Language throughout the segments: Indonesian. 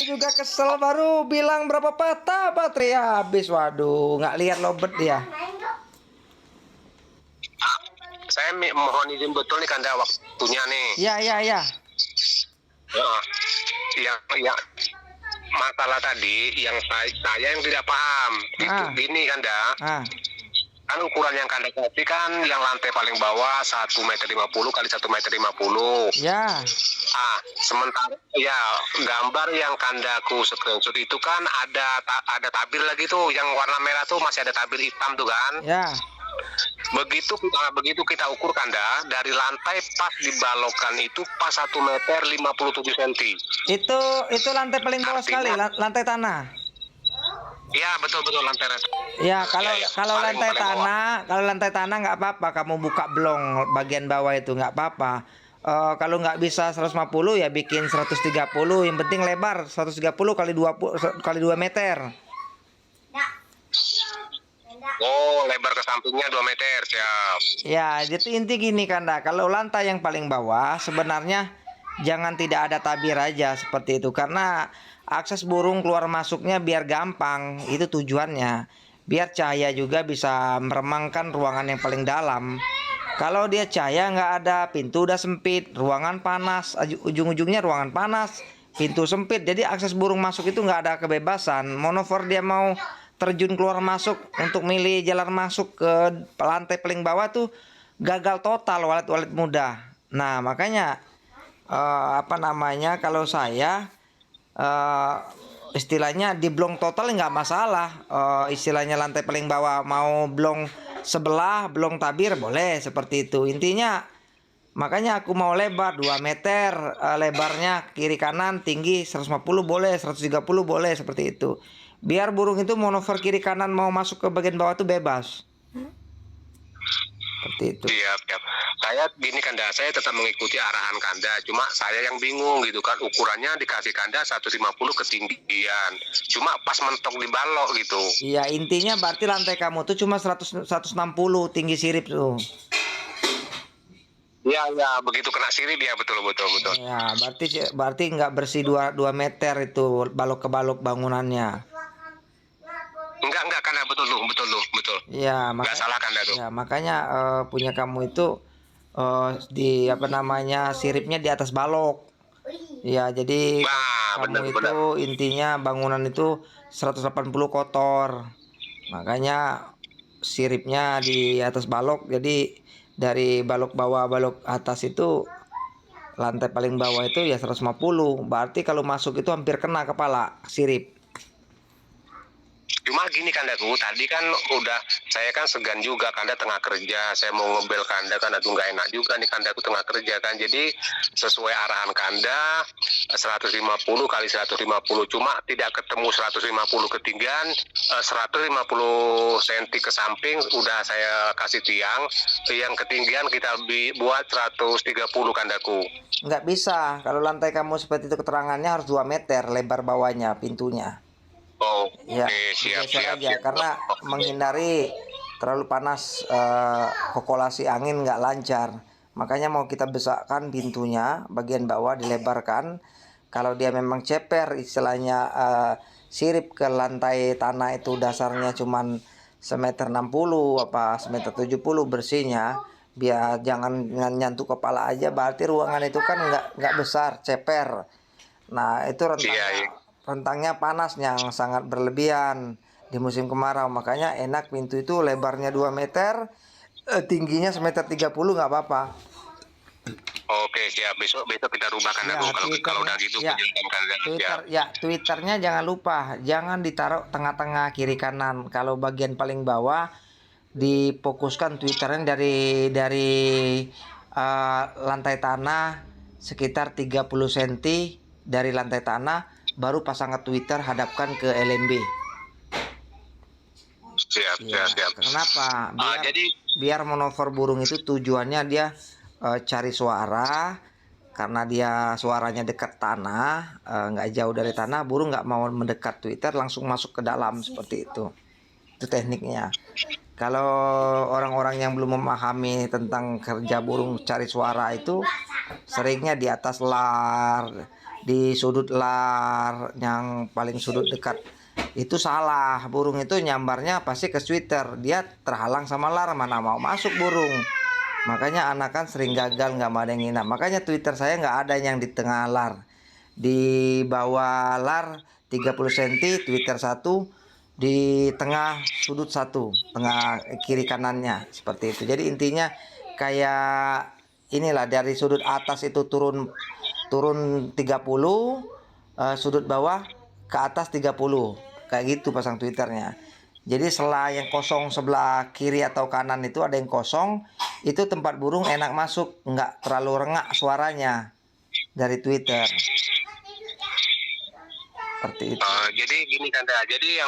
juga kesel baru bilang berapa patah baterai habis. Waduh, nggak lihat lobet dia. Saya mohon izin betul nih Kanda waktunya nih. Ya, ya, ya. Yang masalah tadi yang saya yang tidak paham itu gini Kanda. Kan ukuran yang Kanda kasih kan yang lantai paling bawah 1,50 m kali 1,50 m. Ya. Sementara ya gambar yang Kandaku screenshot itu kan ada tabir lagi tuh yang warna merah tuh, masih ada tabir hitam tuh kan. Ya. Begitu kita ukur Kanda, dari lantai pas di balokan itu pas 1,57 m. Itu lantai paling bawah sekali, lantai tanah. Ya betul lantai tanah. Ya, kalau lantai tanah nggak apa-apa, kamu buka blong bagian bawah itu nggak apa-apa. Kalau nggak bisa 150 ya bikin 130, yang penting lebar 130 kali 20 kali 2 meter. Oh, lebar ke sampingnya 2 meter, siap. Ya, itu inti gini Kanda, kalau lantai yang paling bawah sebenarnya jangan tidak ada tabir aja seperti itu, karena akses burung keluar masuknya biar gampang, itu tujuannya. Biar cahaya juga bisa meremangkan ruangan yang paling dalam. Kalau dia cahaya nggak ada, pintu udah sempit, ruangan panas, ujung-ujungnya ruangan panas, pintu sempit, jadi akses burung masuk itu nggak ada kebebasan. Monover dia mau terjun keluar masuk untuk milih jalan masuk ke lantai paling bawah tuh gagal total, walet-walet muda. Nah makanya kalau saya istilahnya di blong total nggak masalah. Istilahnya lantai paling bawah mau blong sebelah, blong tabir boleh seperti itu. Intinya makanya aku mau lebar 2 meter, lebarnya kiri kanan, tinggi 150 boleh, 130 boleh, seperti itu. Biar burung itu manuver kiri kanan mau masuk ke bagian bawah tuh bebas. Seperti itu. Siap. Saya gini Kanda, saya tetap mengikuti arahan Kanda, cuma saya yang bingung gitu kan, ukurannya dikasih Kanda 150 ketinggian, cuma pas mentok di balok gitu. Iya, intinya berarti lantai kamu tuh cuma 160 tinggi sirip tuh. Ya, begitu kena sirip ya, betul. Ya, berarti nggak bersih 2 meter itu balok ke balok bangunannya. Enggak Kanda, betul. Ya, nggak salah Kanda tuh. Ya, makanya punya kamu itu di siripnya di atas balok. Ya, jadi kamu itu intinya bangunan itu 180 kotor. Makanya siripnya di atas balok, jadi dari balok bawah balok atas itu lantai paling bawah itu ya 150. Berarti kalau masuk itu hampir kena kepala sirip. Cuma gini Kandaku, tadi kan udah saya kan segan juga, Kanda tengah kerja, saya mau ngebel Kanda kan, aduh nggak enak juga nih, Kandaku tengah kerja kan. Jadi sesuai arahan Kanda 150 kali 150, cuma tidak ketemu 150 ketinggian, 150 cm ke samping udah saya kasih tiang, yang ketinggian kita buat 130 Kandaku. Nggak bisa, kalau lantai kamu seperti itu keterangannya harus 2 meter lebar bawahnya pintunya. Oh, ya, siap. Karena menghindari terlalu panas, kokulasi angin nggak lancar. Makanya mau kita besarkan pintunya, bagian bawah dilebarkan. Kalau dia memang ceper, istilahnya sirip ke lantai tanah itu dasarnya cuman 1,60 m apa 1,70 m bersihnya, biar jangan nyantuk kepala aja. Berarti ruangan itu kan nggak besar, ceper. Nah itu rentangnya panas yang sangat berlebihan di musim kemarau. Makanya enak pintu itu lebarnya 2 meter, tingginya 1,30 m nggak apa-apa. Oke, siap. Besok kita rubah Kanda kalau udah gitu. Twitternya jangan lupa, jangan ditaruh tengah-tengah kiri kanan. Kalau bagian paling bawah difokuskan Twitternya dari lantai tanah sekitar 30 cm dari lantai tanah, baru pasang ke Twitter, hadapkan ke LMB. Siap. Kenapa? Biar manuver burung itu tujuannya dia cari suara, karena dia suaranya dekat tanah, nggak jauh dari tanah, burung nggak mau mendekat Twitter, langsung masuk ke dalam, seperti itu. Itu tekniknya. Kalau orang-orang yang belum memahami tentang kerja burung cari suara itu, seringnya di atas lar, di sudut lar yang paling sudut dekat itu salah. Burung itu nyambarnya pasti ke sweater, dia terhalang sama lar, mana mau masuk burung. Makanya anakan sering gagal, nggak mau ada yang nginap. Makanya Twitter saya nggak ada yang di tengah lar, di bawah lar 30 cm Twitter satu, di tengah sudut satu, tengah kiri kanannya seperti itu. Jadi intinya kayak inilah, dari sudut atas itu turun turun 30, sudut bawah ke atas 30, kayak gitu pasang Twitternya. Jadi setelah yang kosong sebelah kiri atau kanan itu ada yang kosong, itu tempat burung enak masuk, nggak terlalu rengak suaranya dari Twitter. Seperti itu. Jadi gini Kanda, jadi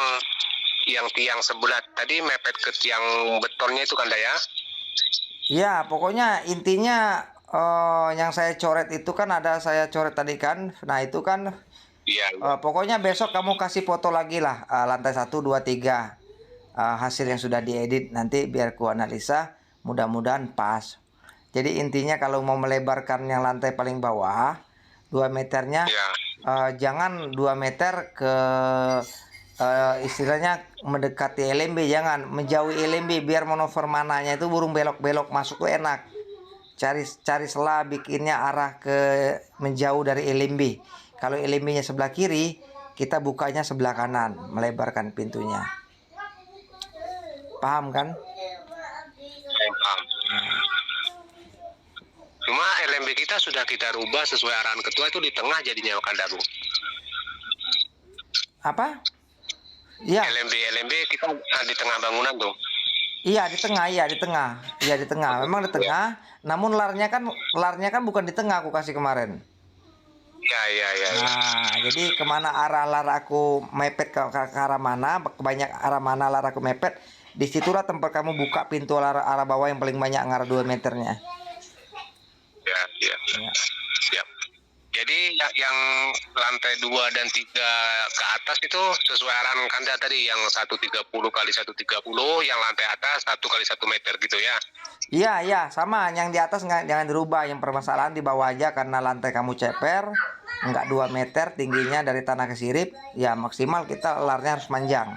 yang tiang sebelah tadi mepet ke tiang betonnya itu Kanda ya? Ya, pokoknya intinya yang saya coret itu kan ada, saya coret tadi kan. Nah, itu kan Iya. pokoknya besok kamu kasih foto lagi lah, lantai 1, 2, 3 hasil yang sudah diedit, nanti biar ku analisa, mudah-mudahan pas. Jadi intinya kalau mau melebarkan yang lantai paling bawah 2 meternya, Iya. jangan 2 meter ke istilahnya mendekati LMB, jangan menjauhi LMB, biar manuver mananya itu burung belok-belok masuk tuh enak. Cari celah, bikinnya arah ke menjauh dari LMB. Kalau LMB-nya sebelah kiri, kita bukanya sebelah kanan, melebarkan pintunya. Paham kan? Paham. Cuma LMB kita sudah kita rubah sesuai arahan ketua, itu di tengah jadinya Kanda Bu. Apa? Iya. LMB kita di tengah bangunan tuh. Iya di tengah, iya di tengah. Memang di tengah. Namun larnya kan bukan di tengah, aku kasih kemarin. Iya. Nah, jadi kemana arah lar aku mepet, ke arah mana, banyak arah mana lar aku mepet, disitulah tempat kamu buka pintu arah bawah yang paling banyak ngarah 2 meternya. Ya. Siap. Jadi yang lantai 2 dan 3 ke atas itu sesuai arahan Kanda tadi, yang 130 kali 130, yang lantai atas 1 kali 1 meter gitu ya. Iya, sama. Yang di atas jangan dirubah. Yang permasalahan di bawah aja, karena lantai kamu ceper, nggak 2 meter tingginya dari tanah ke sirip. Ya maksimal kita larnya harus manjang.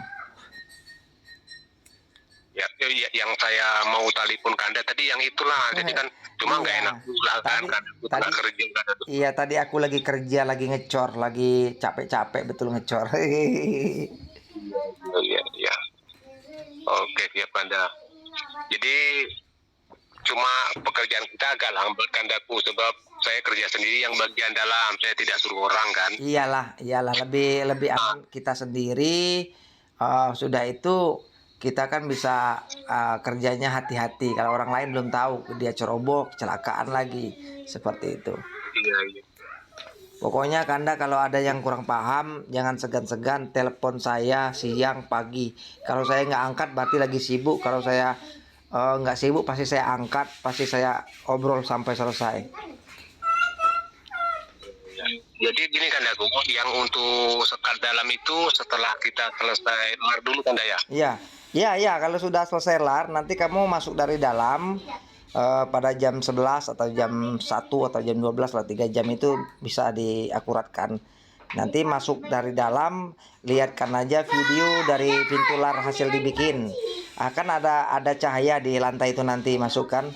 Ya, yang saya mau telepon Kanda tadi yang itulah. Jadi kan cuma nggak enak pula kan, tadi kerja kan. Iya, tadi aku lagi kerja, lagi ngecor, lagi capek-capek betul ngecor. Iya. Oke, siap Kanda. Jadi cuma pekerjaan kita agak lambat Kandaku, sebab saya kerja sendiri yang bagian dalam, saya tidak suruh orang kan. Iyalah, lebih aman kita sendiri. Sudah itu kita kan bisa kerjanya hati-hati. Kalau orang lain belum tahu, dia ceroboh, kecelakaan lagi, seperti itu. Iya. Pokoknya Kanda kalau ada yang kurang paham, jangan segan-segan telepon saya siang, pagi. Kalau saya nggak angkat berarti lagi sibuk. Kalau saya nggak sibuk pasti saya angkat, pasti saya obrol sampai selesai. Jadi gini Kandaku, yang untuk sekat dalam itu setelah kita selesai lar dulu Kanda ya? Iya, kalau sudah selesai lar, nanti kamu masuk dari dalam pada jam 11 atau jam 1 atau jam 12 lah, 3 jam itu bisa diakuratkan. Nanti masuk dari dalam, lihatkan aja video dari pintu lar hasil dibikin. Akan ada cahaya di lantai itu, nanti masukkan.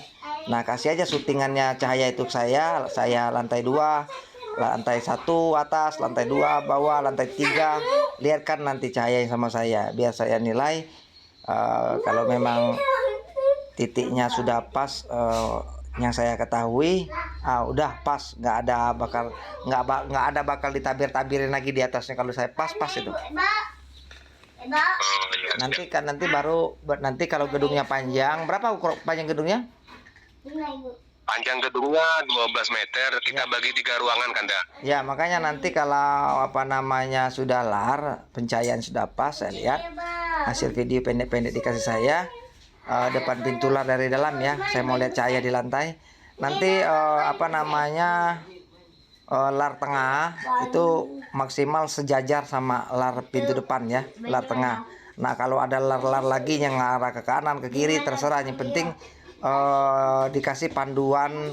Nah, kasih aja syutingannya cahaya itu saya lantai 2, lantai 1 atas, lantai 2 bawah, lantai 3. Lihatkan nanti cahaya yang sama saya, biar saya nilai. Kalau memang titiknya sudah pas, yang saya ketahui, udah pas, nggak ada bakal ditabir-tabirin lagi di atasnya. Kalau saya pas itu. Nanti baru kalau gedungnya panjang, berapa panjang gedungnya? Panjang gedungnya 12 meter, kita bagi 3 ruangan Kanda. Ya, makanya nanti kalau sudah lar, pencahayaan sudah pas, saya lihat hasil video pendek-pendek dikasih saya, depan pintu lar dari dalam ya. Saya mau lihat cahaya di lantai. Nanti lar tengah itu maksimal sejajar sama lar pintu depan ya, lar tengah. Nah, kalau ada lar-lar lagi yang ngarah ke kanan, ke kiri, terserah. Yang penting dikasih panduan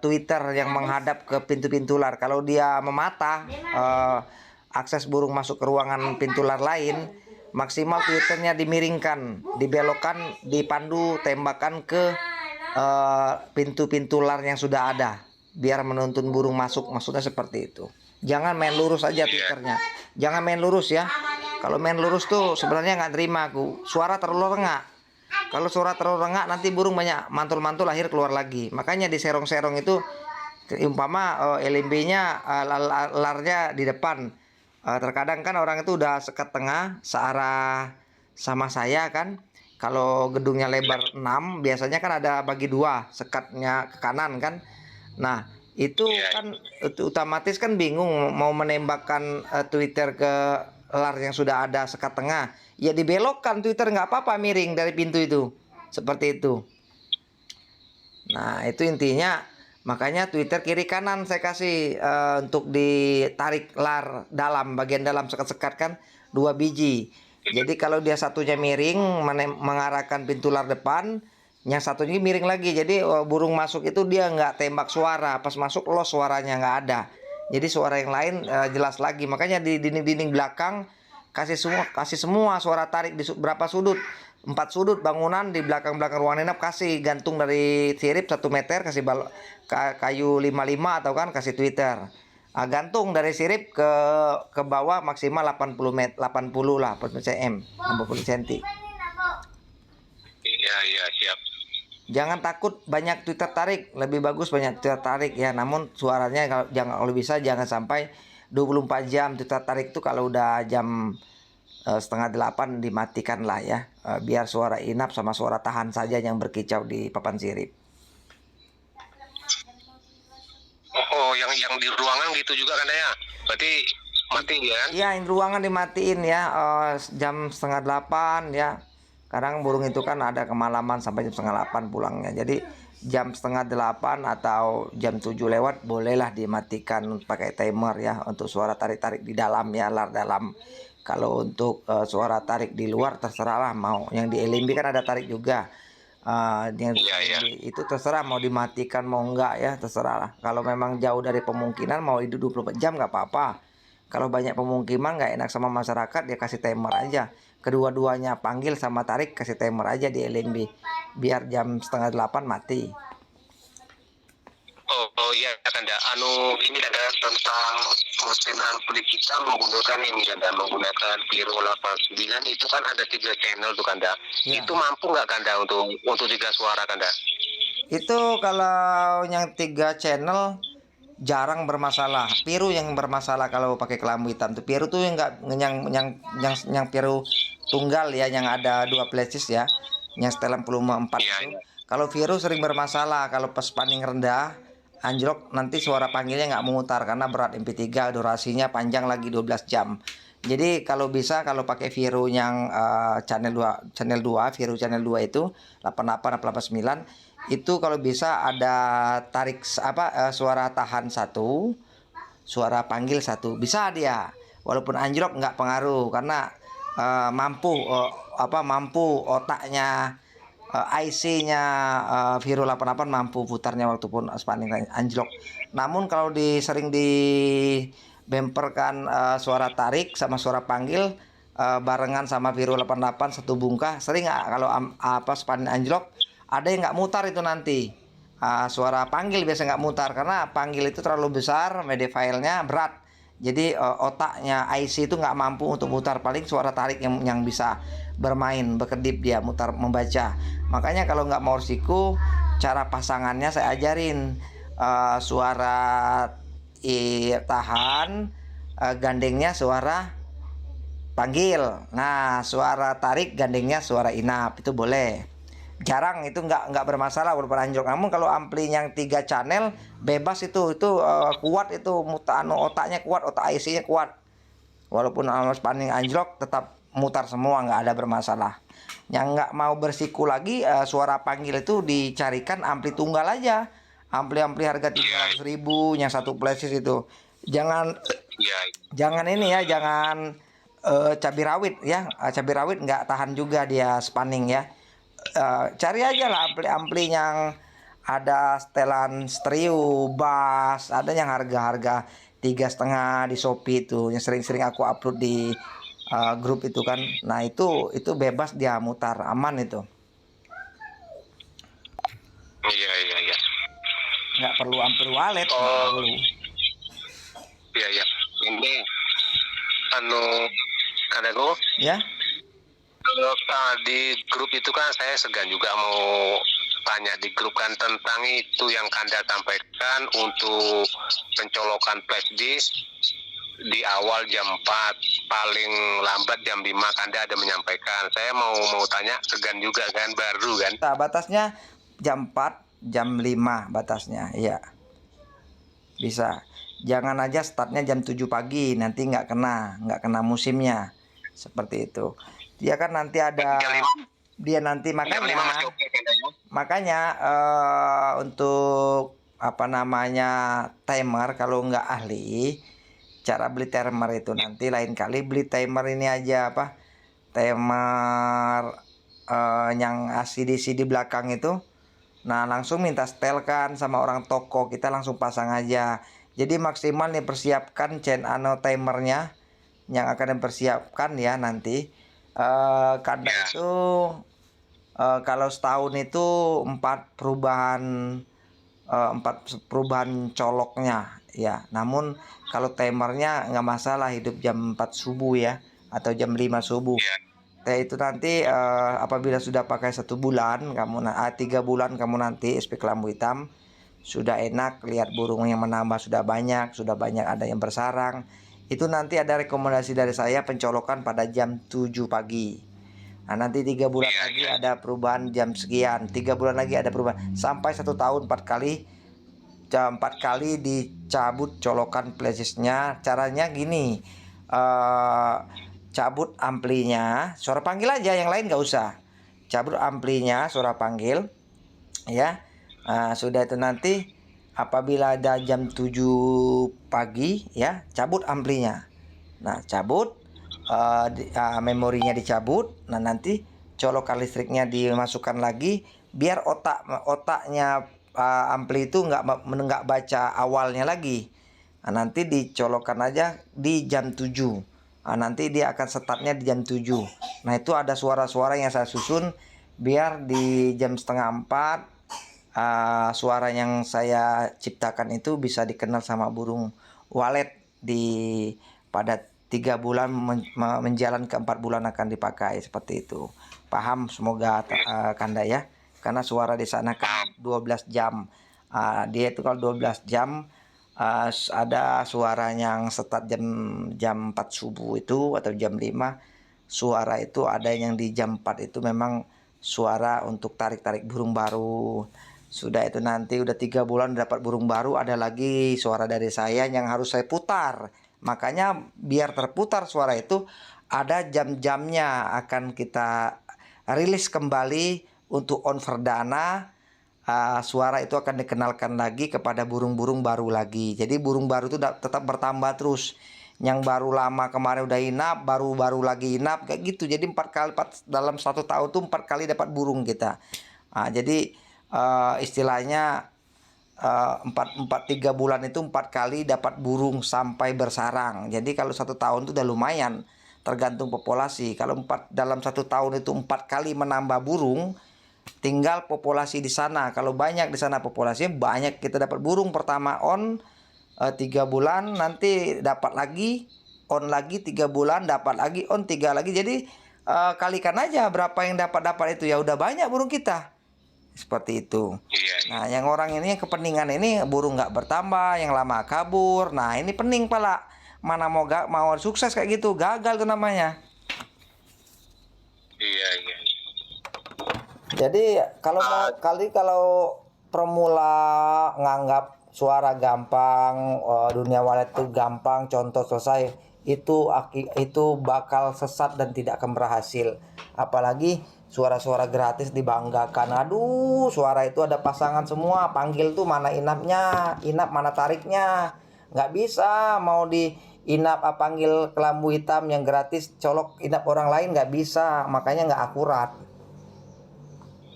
Twitter yang menghadap ke pintu-pintu lar. Kalau dia mematah akses burung masuk ke ruangan pintu lar lain, maksimal Twitternya dimiringkan, dibelokkan, dipandu tembakan ke pintu-pintu lar yang sudah ada, biar menuntun burung masuk. Maksudnya seperti itu. Jangan main lurus aja Twitternya. Jangan main lurus ya. Kalau main lurus tuh sebenarnya nggak terima aku. Suara terlalu rengak. Kalau suara terlalu rengak nanti burung banyak mantul-mantul lahir keluar lagi. Makanya di serong-serong itu umpama LMB-nya larnya di depan. Terkadang kan orang itu udah sekat tengah searah sama saya kan. Kalau gedungnya lebar 6 biasanya kan ada bagi dua sekatnya ke kanan kan. Nah itu kan otomatis kan bingung mau menembakkan Twitter ke lar yang sudah ada sekat tengah. Ya dibelokkan Twitter, nggak apa-apa miring dari pintu itu. Seperti itu. Nah itu intinya. Makanya Twitter kiri kanan saya kasih untuk ditarik lar dalam, bagian dalam sekat-sekat kan 2 biji. Jadi kalau dia satunya miring mengarahkan pintu lar depan, yang satunya miring lagi. Jadi burung masuk itu dia nggak tembak suara, pas masuk los suaranya nggak ada. Jadi suara yang lain jelas lagi. Makanya di dinding-dinding belakang kasih semua suara tarik di berapa sudut. 4 sudut bangunan di belakang-belakang ruangan inap kasih gantung dari sirip 1 meter, kasih kayu 55 atau kan kasih Twitter. Gantung dari sirip ke bawah maksimal 80 meter, 80 lah 80 cm, 80 cm. Iya, siap. Jangan takut banyak Twitter tarik, lebih bagus banyak Twitter tarik ya. Namun suaranya kalau bisa jangan sampai 24 jam Twitter tarik itu. Kalau udah jam setengah 8 dimatikan lah ya, biar suara inap sama suara tahan saja yang berkicau di papan sirip. Oh, yang di ruangan gitu juga kan ya? Berarti mati ya kan? Iya, ruangan dimatiin ya, jam setengah 8 ya. Kadang burung itu kan ada kemalaman sampai jam setengah 8 pulangnya. Jadi jam setengah 8 atau jam 7 lewat bolehlah dimatikan pakai timer ya, untuk suara tarik-tarik di dalam ya, lar dalam. Kalau untuk suara tarik di luar terserah lah, mau yang di LMB kan ada tarik juga. Yang itu terserah mau dimatikan mau enggak ya, terserah lah. Kalau memang jauh dari pemukiman mau hidup 24 jam nggak apa-apa. Kalau banyak pemukiman nggak enak sama masyarakat, dia kasih timer aja. Kedua-duanya panggil sama tarik kasih timer aja di LMB. Biar jam setengah 8 mati. Oh iya Kanda, ini ada tentang mesin ampli kita menggunakan Viro 89 itu kan ada 3 channel tuh Kanda. Ya. Itu mampu nggak Kanda untuk 3 suara Kanda? Itu kalau yang 3 channel jarang bermasalah. Piru yang bermasalah kalau pakai kelambu hitam tuh. Piru tuh yang piru tunggal ya, yang ada 2 flashis ya, yang setelan 54 itu. Kalau Viro sering bermasalah kalau pas panning rendah anjlok, nanti suara panggilnya nggak memutar karena berat MP3, durasinya panjang lagi 12 jam. Jadi kalau bisa kalau pakai Viro yang channel 2 Viro channel 2 itu 88 atau 89 itu kalau bisa ada tarik suara tahan 1, suara panggil 1, bisa dia. Walaupun anjlok nggak pengaruh karena mampu otaknya IC-nya Viro 88 mampu putarnya walaupun spanning anjlok. Namun kalau sering di bemperkan suara tarik sama suara panggil barengan sama Viro 88 satu bungkah, sering kalau spanning anjlok ada yang nggak mutar itu nanti. Suara panggil biasa nggak mutar karena panggil itu terlalu besar, media filenya berat. Jadi otaknya IC itu nggak mampu untuk mutar, paling suara tarik yang bisa bermain, berkedip dia mutar membaca. Makanya kalau nggak mau risiko, cara pasangannya saya ajarin suara tahan, gandengnya suara panggil. Nah suara tarik gandengnya suara inap, itu boleh. Jarang itu nggak bermasalah walaupun anjlok. Namun kalau ampli yang 3 channel bebas itu kuat, itu otaknya kuat, otak IC-nya kuat. Walaupun spanning anjlok tetap mutar semua, nggak ada bermasalah. Yang nggak mau bersiku lagi suara panggil itu dicarikan ampli tunggal aja. Ampli harga 300.000 yang 1 flashis itu. Jangan ini ya, jangan cabai rawit ya. Cabai rawit nggak tahan juga dia spanning ya. Cari aja lah ampli yang ada setelan stereo, bass, ada yang harga-harga 3,5 di Shopee itu yang sering-sering aku upload di grup itu kan. Nah itu bebas dia mutar, aman itu, Iya, iya, iya. nggak perlu ampli walet, nggak Oh, perlu. iya, iya. Ini anu kandaku, Ya, kalau di grup itu kan saya segan juga mau tanya di grup kan tentang itu yang Kanda sampaikan untuk pencolokan flash disk di awal jam 4, paling lambat jam 5 Kanda ada menyampaikan. Saya mau tanya, segan juga kan, baru kan. nah, batasnya jam 4, jam 5 batasnya, iya. Bisa. Jangan aja startnya jam 7 pagi, nanti nggak kena musimnya. Seperti itu. Dia kan nanti ada, Jam 5, dia nanti jam 5 masih makanya oke Kanda ya? makanya untuk apa namanya timer, kalau nggak ahli cara beli timer itu nanti lain kali beli timer ini aja, apa, timer yang ACDC di belakang itu. Nah, langsung minta setelkan sama orang toko, kita langsung pasang aja. Jadi maksimal nih persiapkan timernya yang akan dipersiapkan ya nanti. Kadang Ya. itu kalau setahun itu 4 perubahan coloknya ya. Namun kalau timernya nggak masalah, hidup jam 4 subuh ya, atau jam 5 subuh. Ya. Itu nanti apabila sudah pakai 1 bulan, 3 bulan kamu nanti SP kelambu hitam sudah enak, lihat burung yang menambah sudah banyak ada yang bersarang. Itu nanti ada rekomendasi dari saya pencolokan pada jam 7 pagi. Nah, nanti 3 bulan Iya, lagi iya. ada perubahan jam sekian, 3 bulan lagi ada perubahan, sampai 1 tahun 4 kali. 4 kali dicabut colokan flashdisknya. Caranya gini, cabut amplinya, suara panggil aja, yang lain nggak usah. Cabut amplinya, suara panggil ya. Sudah itu nanti apabila ada jam 7 pagi ya, cabut amplinya. Nah, cabut memorinya dicabut. Nah, nanti colokan listriknya dimasukkan lagi biar otaknya ampli itu nggak baca awalnya lagi. Nah, nanti dicolokkan aja di jam 7. Nanti dia akan startnya di jam 7. Nah, itu ada suara-suara yang saya susun biar di jam setengah 4 suara yang saya ciptakan itu bisa dikenal sama burung walet pada 3 bulan menjalan ke 4 bulan akan dipakai, seperti itu. Paham semoga Kanda ya. Karena suara di sana kan 12 jam. Dia itu kalau 12 jam ada suara yang start jam 4 subuh itu atau jam 5. Suara itu ada yang di jam 4 itu memang suara untuk tarik-tarik burung baru. Sudah itu nanti udah 3 bulan dapat burung baru, ada lagi suara dari saya yang harus saya putar. Makanya biar terputar suara itu ada jam-jamnya, akan kita rilis kembali untuk on perdana. Suara itu akan dikenalkan lagi kepada burung-burung baru lagi. Jadi burung baru itu tetap bertambah terus. Yang baru lama kemarin udah inap, baru baru lagi inap kayak gitu. Jadi 4 kali dalam 1 tahun tuh 4 kali dapat burung kita. Jadi istilahnya 3 bulan itu 4 kali dapat burung sampai bersarang. Jadi kalau 1 tahun itu udah lumayan, tergantung populasi. Kalau dalam 1 tahun itu 4 kali menambah burung, tinggal populasi di sana. Kalau banyak di sana populasinya banyak, kita dapat burung pertama on 3 bulan, nanti dapat lagi on lagi 3 bulan, dapat lagi on 3 lagi. Jadi kalikan aja berapa yang dapat itu, ya udah banyak burung kita. Seperti itu. Iya, iya. Nah, yang orang ini yang kepeningan ini burung nggak bertambah, yang lama kabur. Nah, ini pening pala. Mana mau sukses kayak gitu, gagal tuh namanya. Iya, iya. Jadi kalau pemula nganggap suara gampang, dunia walet itu gampang, contoh selesai, itu bakal sesat dan tidak akan berhasil. Apalagi suara-suara gratis dibanggakan. Aduh, suara itu ada pasangan semua, panggil tuh mana inapnya, inap mana tariknya. Nggak bisa mau di inap panggil kelambu hitam yang gratis colok inap orang lain, nggak bisa, makanya nggak akurat.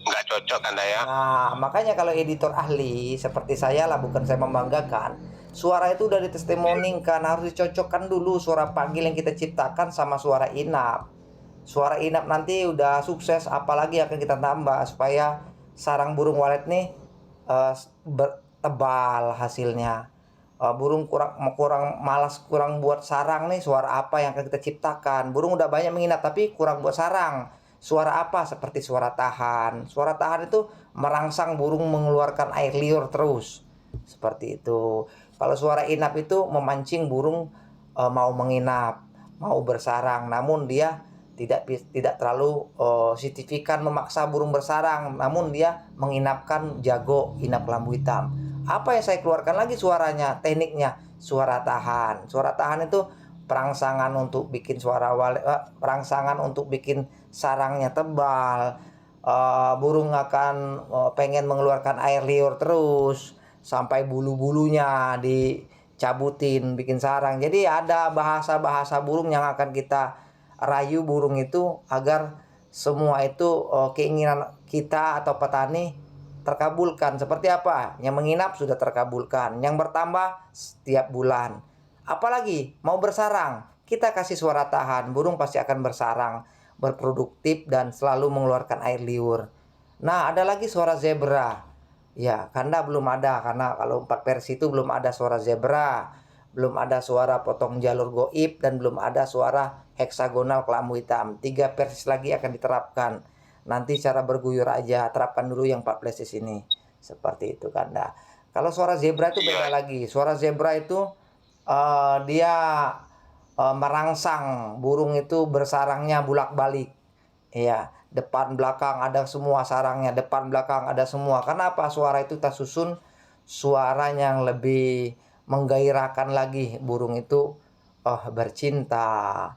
Nggak cocok Kanda ya. Nah, makanya kalau editor ahli seperti saya lah, bukan saya membanggakan, suara itu udah ditestimonikan, harus dicocokkan dulu suara panggil yang kita ciptakan sama suara inap. Suara inap nanti udah sukses, apalagi akan kita tambah supaya sarang burung walet nih tebal hasilnya. Burung kurang kurang malas, kurang buat sarang nih, suara apa yang akan kita ciptakan? Burung udah banyak menginap tapi kurang buat sarang. Suara apa? Seperti suara tahan. Suara tahan itu merangsang burung mengeluarkan air liur terus. Seperti itu. Kalau suara inap itu memancing burung mau menginap, mau bersarang, namun dia tidak terlalu signifikan memaksa burung bersarang, namun dia menginapkan jago, inap lambu hitam. Apa yang saya keluarkan lagi suaranya, tekniknya, suara tahan. Suara tahan itu perangsangan untuk bikin perangsangan untuk bikin sarangnya tebal. Burung akan pengen mengeluarkan air liur terus sampai bulu-bulunya dicabutin bikin sarang. Jadi ada bahasa-bahasa burung yang akan kita rayu burung itu agar semua itu keinginan kita atau petani terkabulkan. Seperti apa? Yang menginap sudah terkabulkan, yang bertambah setiap bulan. Apalagi mau bersarang, kita kasih suara tahan, burung pasti akan bersarang, berproduktif dan selalu mengeluarkan air liur. Nah, ada lagi suara zebra. Ya, Kanda belum ada, karena kalau 4 versi itu belum ada suara zebra, belum ada suara potong jalur goib, dan belum ada suara heksagonal kelambu hitam. 3 versi lagi akan diterapkan. Nanti cara berguyur aja, terapkan dulu yang 4 versi ini. Seperti itu Kanda. Kalau suara zebra itu beda lagi. Suara zebra itu dia merangsang burung itu bersarangnya bulak-balik. Iya, depan belakang ada semua sarangnya, depan belakang ada semua. Kenapa? Suara itu kita susun suara yang lebih menggairahkan lagi. Burung itu bercinta.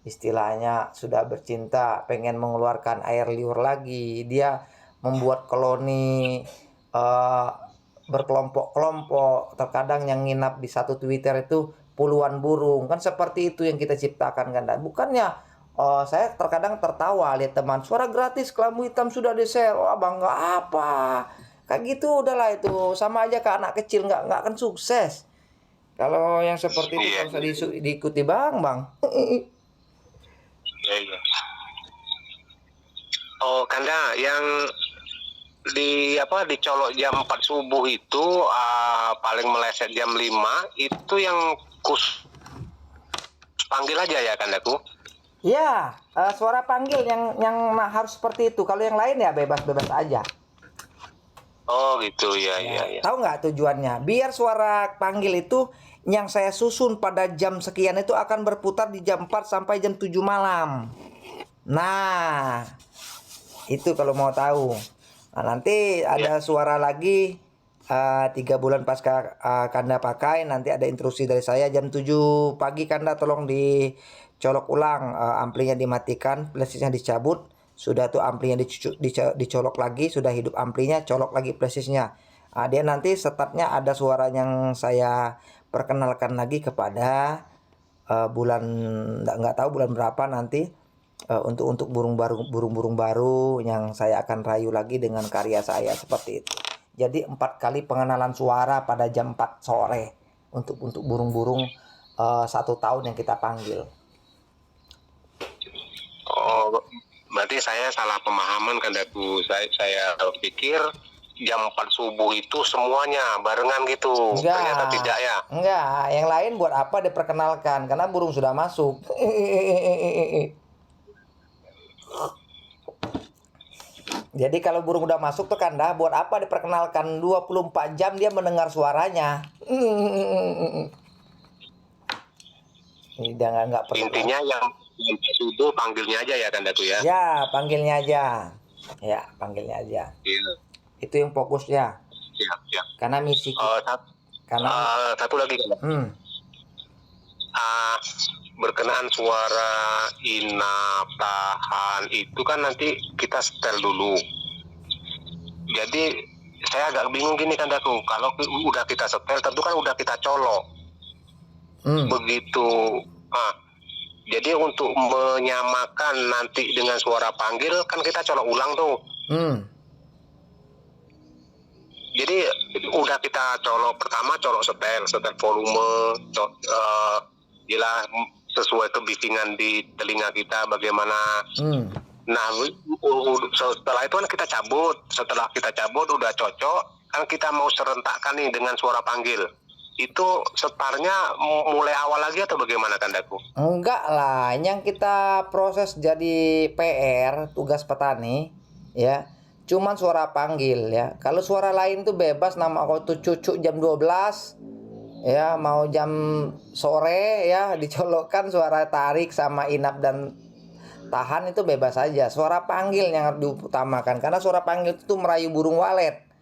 Istilahnya sudah bercinta, pengen mengeluarkan air liur lagi. Dia membuat koloni berkelompok-kelompok. Terkadang yang nginap di satu Twitter itu puluhan burung. Kan seperti itu yang kita ciptakan kan. Dan bukannya saya terkadang tertawa lihat teman, suara gratis kelambu hitam sudah di-share. Wah, bangga apa? Kayak gitu udahlah, itu sama aja ke anak kecil, nggak akan sukses. Kalau yang seperti itu nggak usah diikuti bang. Iya. Oh, Kanda yang dicolok jam 4 subuh itu paling meleset jam 5 itu yang panggil aja ya Kandaku? Ya, suara panggil yang harus seperti itu. Kalau yang lain ya bebas-bebas aja. Oh gitu ya. Tahu nggak tujuannya? Biar suara panggil itu yang saya susun pada jam sekian itu akan berputar di jam 4 sampai jam 7 malam. Nah, itu kalau mau tahu. Nah, nanti ada suara lagi 3 bulan pasca Kanda pakai, nanti ada instruksi dari saya jam 7 pagi Kanda tolong dicolok ulang, amplinya dimatikan, flashnya dicabut, sudah tuh amplinya dicolok lagi, sudah hidup amplinya, colok lagi flashnya. Dia nanti startnya ada suara yang saya perkenalkan lagi kepada bulan nggak tahu bulan berapa nanti, untuk burung-burung baru yang saya akan rayu lagi dengan karya saya seperti itu. Jadi 4 kali pengenalan suara pada jam 4 sore untuk burung-burung 1 tahun yang kita panggil. Oh, berarti saya salah pemahaman Kandaku. Saya pikir jam 4 subuh itu semuanya barengan gitu. Ternyata tidak ya. Enggak, yang lain buat apa diperkenalkan karena burung sudah masuk. Jadi kalau burung udah masuk tuh Kanda, buat apa diperkenalkan? 24 jam dia mendengar suaranya. Nggak perlu. Intinya yang subuh panggilnya aja ya Kandaku ya. Ya, panggilnya aja. Ya, panggilnya aja. Iya. Itu yang fokusnya. Siap. Karena misi satu lagi Kanda. Berkenaan suara inap tahan itu kan nanti kita setel dulu. Jadi saya agak bingung gini Kandaku, kalau udah kita setel tentu kan udah kita colok. Begitu. Jadi untuk menyamakan nanti dengan suara panggil kan kita colok ulang tuh. Jadi udah kita pertama colok setel volume, gila sesuai kebisingan di telinga kita bagaimana. Nah, setelah itu kan kita cabut. Setelah kita cabut udah cocok, kan kita mau serentakkan nih dengan suara panggil. Itu setarnya mulai awal lagi atau bagaimana Kandaku? Enggak lah, yang kita proses jadi PR tugas petani ya, cuman suara panggil ya. Kalau suara lain tuh bebas, nama aku tuh cucu jam 12 ya, mau jam sore ya, dicolokkan suara tarik sama inap dan tahan itu bebas saja. Suara panggil yang harus diutamakan, karena suara panggil itu merayu burung walet.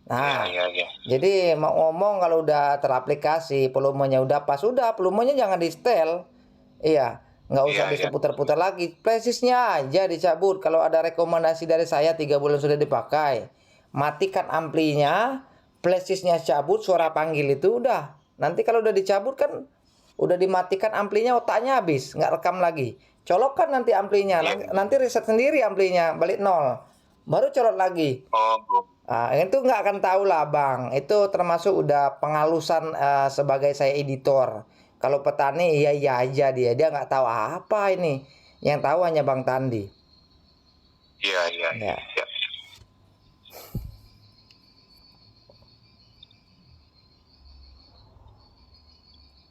Nah, Ya. jadi mau ngomong kalau udah teraplikasi, volumenya udah pas, udah volumenya jangan di setel. Iya, nggak usah Iya. diputar-putar lagi. Presisnya aja dicabut. Kalau ada rekomendasi dari saya 3 bulan sudah dipakai, matikan amplinya, presisnya cabut, suara panggil itu udah. Nanti kalau udah dicabut kan, udah dimatikan amplinya, otaknya habis, nggak rekam lagi. Colokkan nanti amplinya, nanti riset sendiri amplinya, balik nol, baru colok lagi. Oh. Itu nggak akan tahu lah bang. Itu termasuk udah pengalusan sebagai saya editor. Kalau petani iya aja dia nggak tahu apa ini. Yang tahu hanya Bang Tandi. Iya. Ya.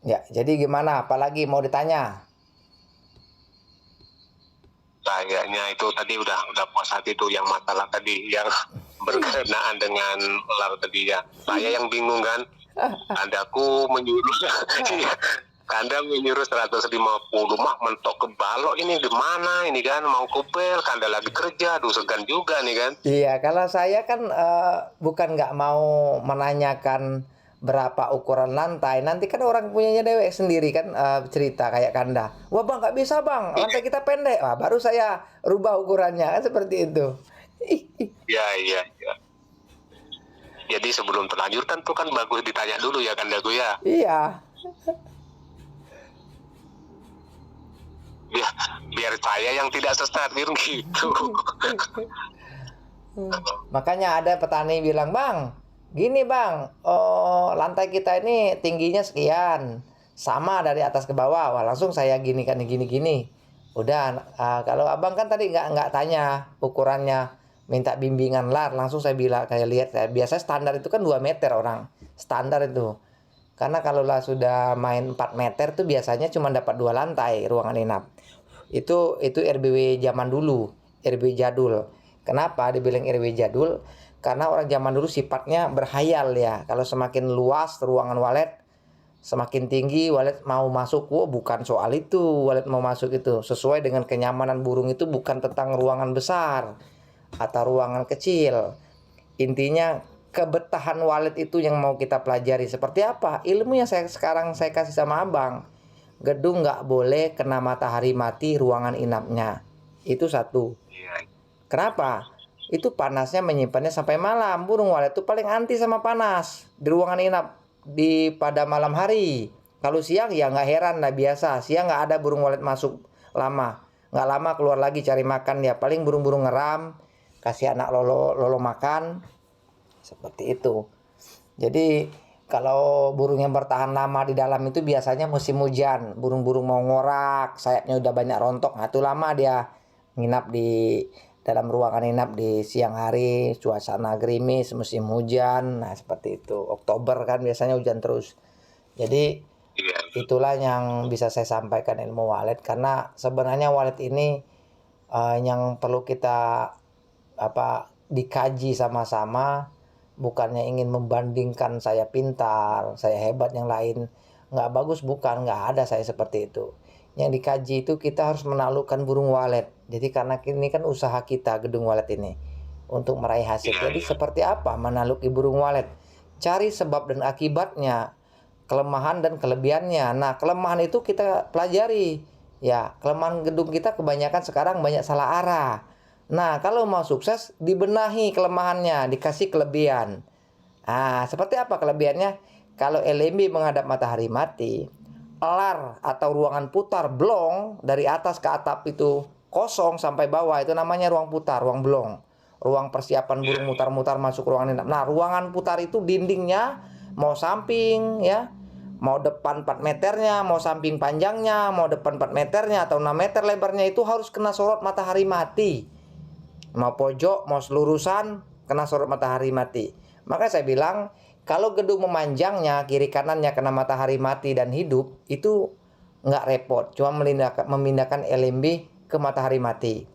Ya, jadi gimana? Apalagi mau ditanya? Kayaknya itu tadi udah puas hati tuh yang masalah tadi yang berkenaan dengan ular tadi ya. Saya yang bingung kan. Kandaku menyuruh Kanda menyuruh 150 mah mentok ke balok ini gimana ini kan, mau kubel Kanda lagi kerja, aduh segan juga nih kan. Iya, kalau saya kan bukan nggak mau menanyakan berapa ukuran lantai. Nanti kan orang punyanya dewek sendiri kan, cerita kayak Kanda. Wah bang, nggak bisa bang, lantai kita pendek. Wah, baru saya rubah ukurannya kan, seperti itu. Iya. Jadi sebelum terlanjur kan tuh kan bagus ditanya dulu ya Kandaku ya. Iya. Biar saya yang tidak sesat gitu. Makanya ada petani bilang, bang, gini bang, lantai kita ini tingginya sekian, sama dari atas ke bawah. Wah, langsung saya gini. Udah, kalau abang kan tadi nggak tanya ukurannya, minta bimbingan lah, langsung saya bilang, kayak lihat, biasa standar itu kan 2 meter orang, standar itu. Karena kalau lah sudah main 4 meter tuh biasanya cuma dapat 2 lantai ruangan inap. Itu RBW zaman dulu, RBW jadul. Kenapa dibilang RBW jadul? Karena orang zaman dulu sifatnya berhayal ya. Kalau semakin luas ruangan walet, semakin tinggi walet mau masuk. Wah, bukan soal itu, walet mau masuk itu. Sesuai dengan kenyamanan burung itu, bukan tentang ruangan besar atau ruangan kecil. Intinya kebetahan walet itu yang mau kita pelajari. Seperti apa? Ilmu yang sekarang saya kasih sama abang. Gedung nggak boleh kena matahari mati ruangan inapnya. Itu satu. Kenapa? Itu panasnya menyimpannya sampai malam. Burung walet itu paling anti sama panas di ruangan inap pada malam hari. Kalau siang ya nggak heran lah, biasa. Siang nggak ada burung walet masuk lama. Nggak lama keluar lagi cari makan ya. Paling burung-burung ngeram, kasih anak lolo makan. Seperti itu. Jadi kalau burung yang bertahan lama di dalam itu biasanya musim hujan. Burung-burung mau ngorak, sayapnya udah banyak rontok. Nah, itu lama dia nginap di dalam ruangan inap di siang hari, suasana gerimis, musim hujan. Nah, seperti itu. Oktober kan biasanya hujan terus. Jadi itulah yang bisa saya sampaikan ilmu walet. Karena sebenarnya walet ini yang perlu kita dikaji sama-sama. Bukannya ingin membandingkan saya pintar, saya hebat yang lain. Nggak bagus, bukan. Nggak ada saya seperti itu. Yang dikaji itu kita harus menaklukkan burung walet. Jadi karena ini kan usaha kita, gedung walet ini, untuk meraih hasil. Jadi seperti apa menakluki burung walet? Cari sebab dan akibatnya, kelemahan dan kelebihannya. Nah, kelemahan itu kita pelajari. Ya, kelemahan gedung kita kebanyakan sekarang banyak salah arah. Nah, kalau mau sukses, dibenahi kelemahannya, dikasih kelebihan. Seperti apa kelebihannya? Kalau LMB menghadap matahari mati, elar atau ruangan putar blong dari atas ke atap itu kosong sampai bawah, itu namanya ruang putar, ruang blong. ruang persiapan burung mutar-mutar masuk ruangan inap. Nah, ruangan putar itu dindingnya mau samping ya, mau depan 4 meternya, mau samping panjangnya, mau depan 4 meternya atau 6 meter lebarnya itu harus kena sorot matahari mati. Mau pojok, mau selurusan, kena sorot matahari mati. Maka saya bilang, kalau gedung memanjangnya, kiri kanannya kena matahari mati dan hidup, itu nggak repot. Cuma memindahkan LMB ke matahari mati.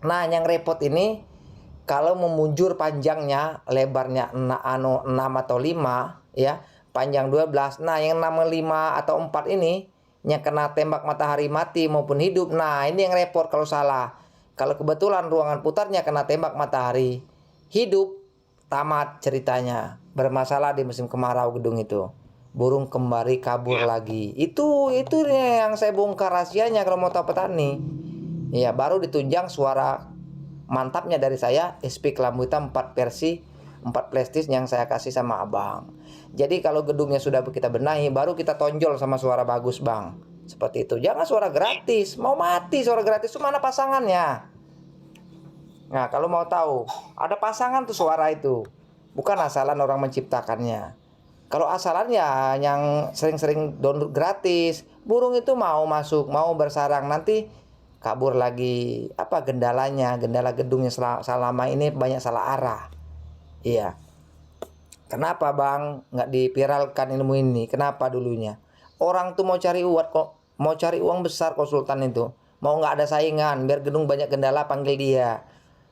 Nah, yang repot ini, kalau memunjur panjangnya, lebarnya 6 atau 5, ya, panjang 12. Nah, yang 6, 5 atau 4 ini, yang kena tembak matahari mati maupun hidup. Nah, ini yang repot kalau salah. Kalau kebetulan ruangan putarnya kena tembak matahari hidup, tamat ceritanya. Bermasalah di musim kemarau gedung itu. Burung kembali kabur lagi. Itu yang saya bongkar rahasianya kalau mau tahu petani. Ya, baru ditunjang suara mantapnya dari saya, SP Kelambu Hitam 4 versi, 4 plastis yang saya kasih sama abang. Jadi kalau gedungnya sudah kita benahi, baru kita tonjol sama suara bagus, bang. Seperti itu. Jangan suara gratis. Mau mati suara gratis itu mana pasangannya? Nah, kalau mau tahu, ada pasangan tuh suara itu. Bukan asalan orang menciptakannya. Kalau asalan ya yang sering-sering download gratis, burung itu mau masuk, mau bersarang, nanti kabur lagi. Apa gendalanya? Gendala gedungnya selama ini banyak salah arah. Iya. Kenapa bang nggak dipiralkan ilmu ini? Kenapa dulunya? Orang tuh mau cari uang kok, mau cari uang besar konsultan itu. Mau nggak ada saingan, biar gedung banyak gendala panggil dia.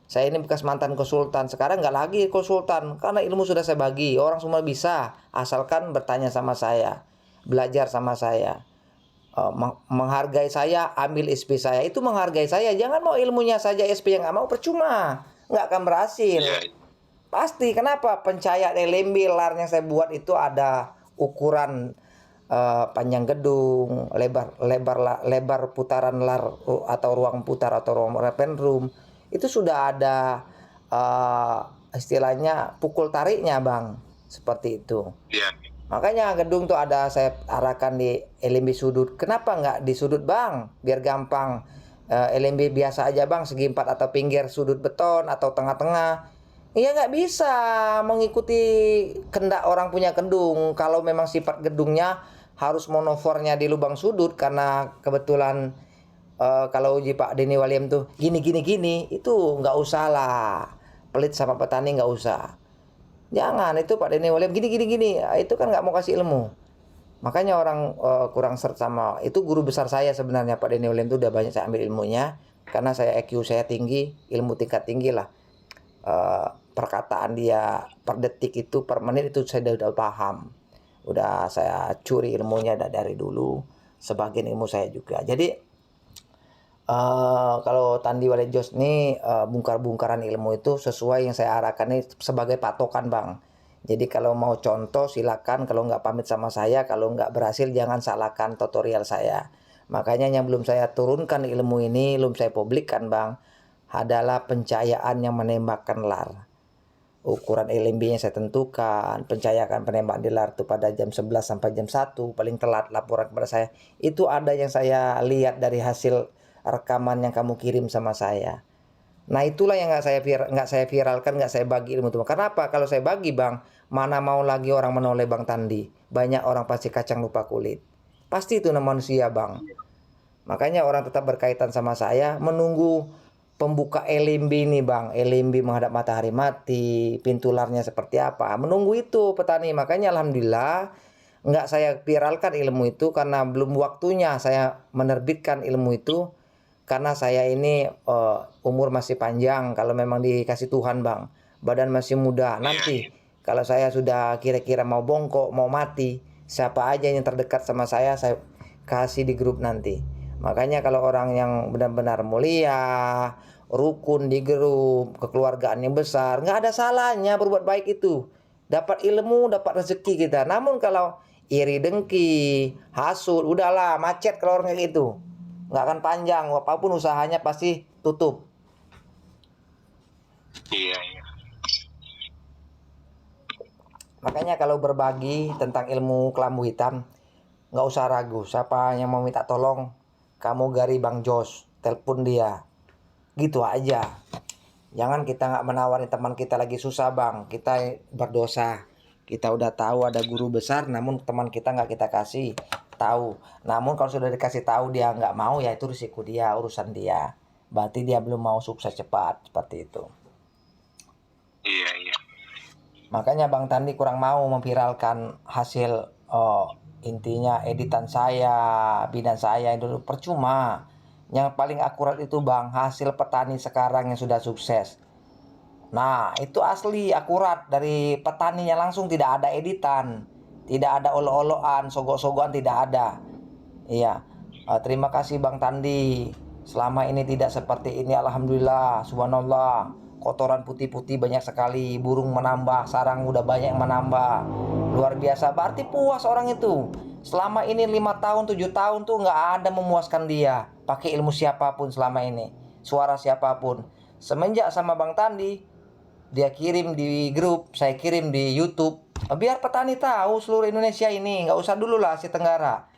Saya ini bekas mantan konsultan, sekarang nggak lagi konsultan karena ilmu sudah saya bagi. Orang semua bisa, asalkan bertanya sama saya, belajar sama saya. Menghargai saya, ambil SP saya, itu menghargai saya. Jangan mau ilmunya saja, SP yang nggak mau, percuma, nggak akan berhasil. Pasti, kenapa? Pencahayaan LMB lar yang saya buat itu ada ukuran panjang gedung, lebar putaran lar atau ruang putar atau ruang open room. Itu sudah ada istilahnya pukul tariknya, bang. Seperti itu. Makanya gedung tuh ada saya arahkan di LMB sudut. Kenapa nggak di sudut, bang? Biar gampang. LMB biasa aja, bang, segi 4 atau pinggir sudut beton atau tengah-tengah. Iya, nggak bisa mengikuti kehendak orang punya gedung. Kalau memang sifat gedungnya harus monofornya di lubang sudut karena kebetulan kalau uji Pak Denny Waliem tuh gini itu nggak usah lah, pelit sama petani nggak usah. Jangan, itu Pak Denny Waliem gini itu kan nggak mau kasih ilmu. Makanya orang kurang seret sama itu. Guru besar saya sebenarnya Pak Denny Waliem itu udah banyak saya ambil ilmunya karena saya IQ saya tinggi, ilmu tingkat tinggi lah. Perkataan dia per detik itu, per menit itu saya udah paham. Udah saya curi ilmunya dari dulu, sebagian ilmu saya juga. Jadi kalau Tandi Walejos ini bongkar-bongkaran ilmu itu sesuai yang saya arahkan ini sebagai patokan, bang. Jadi kalau mau contoh silakan, kalau nggak pamit sama saya, kalau nggak berhasil jangan salahkan tutorial saya. Makanya yang belum saya turunkan ilmu ini, belum saya publikkan, bang, adalah pencahayaan yang menembakkan lar. Ukuran LMB-nya saya tentukan, pencahayaan penembak di lar itu pada jam 11 sampai jam 1, paling telat laporan kepada saya. Itu ada yang saya lihat dari hasil rekaman yang kamu kirim sama saya. Nah, itulah yang nggak saya viralkan, nggak saya bagi ilmu itu. Karena apa? Kalau saya bagi, bang, mana mau lagi orang menoleh bang Tandi. Banyak orang pasti kacang lupa kulit. Pasti itu manusia, bang. Makanya orang tetap berkaitan sama saya, menunggu pembuka LMB ini, bang. LMB menghadap matahari mati, pintu larnya seperti apa. Menunggu itu petani. Makanya alhamdulillah nggak saya viralkan ilmu itu karena belum waktunya saya menerbitkan ilmu itu. Karena saya ini umur masih panjang, kalau memang dikasih Tuhan, bang. Badan masih muda. Nanti kalau saya sudah kira-kira mau bongkok, mau mati, siapa aja yang terdekat sama saya kasih di grup nanti. Makanya kalau orang yang benar-benar mulia, rukun di grup, kekeluargaan yang besar, nggak ada salahnya berbuat baik itu. Dapat ilmu, dapat rezeki kita. Namun kalau iri dengki, hasut, udahlah, macet kalau orang kayak gitu. Nggak akan panjang, apapun usahanya pasti tutup. Iya. Makanya kalau berbagi tentang ilmu kelambu hitam, nggak usah ragu. Siapa yang mau minta tolong, kamu gari Bang Jos, telepon dia. Gitu aja. Jangan kita nggak menawarin teman kita lagi susah bang. Kita berdosa. Kita udah tahu ada guru besar, namun teman kita nggak kita kasih tahu. Namun kalau sudah dikasih tahu dia nggak mau, ya itu risiko dia, urusan dia. Berarti dia belum mau sukses cepat, seperti itu. Iya, iya. Makanya Bang Tandi kurang mau memviralkan hasil intinya editan saya, bidan saya itu percuma. Yang paling akurat itu Bang, hasil petani sekarang yang sudah sukses. Nah, itu asli akurat dari petaninya langsung, tidak ada editan, tidak ada olo-oloan, sogok-sogokan tidak ada. Iya. Terima kasih Bang Tandi. Selama ini tidak seperti ini, alhamdulillah, subhanallah. Kotoran putih-putih banyak sekali, burung menambah, sarang udah banyak yang menambah. Luar biasa, berarti puas orang itu. Selama ini 5 tahun, 7 tahun tuh nggak ada memuaskan dia. Pakai ilmu siapapun selama ini, suara siapapun. Semenjak sama Bang Tandi, dia kirim di grup, saya kirim di YouTube. Biar petani tahu seluruh Indonesia ini, nggak usah dulu lah Asia Tenggara.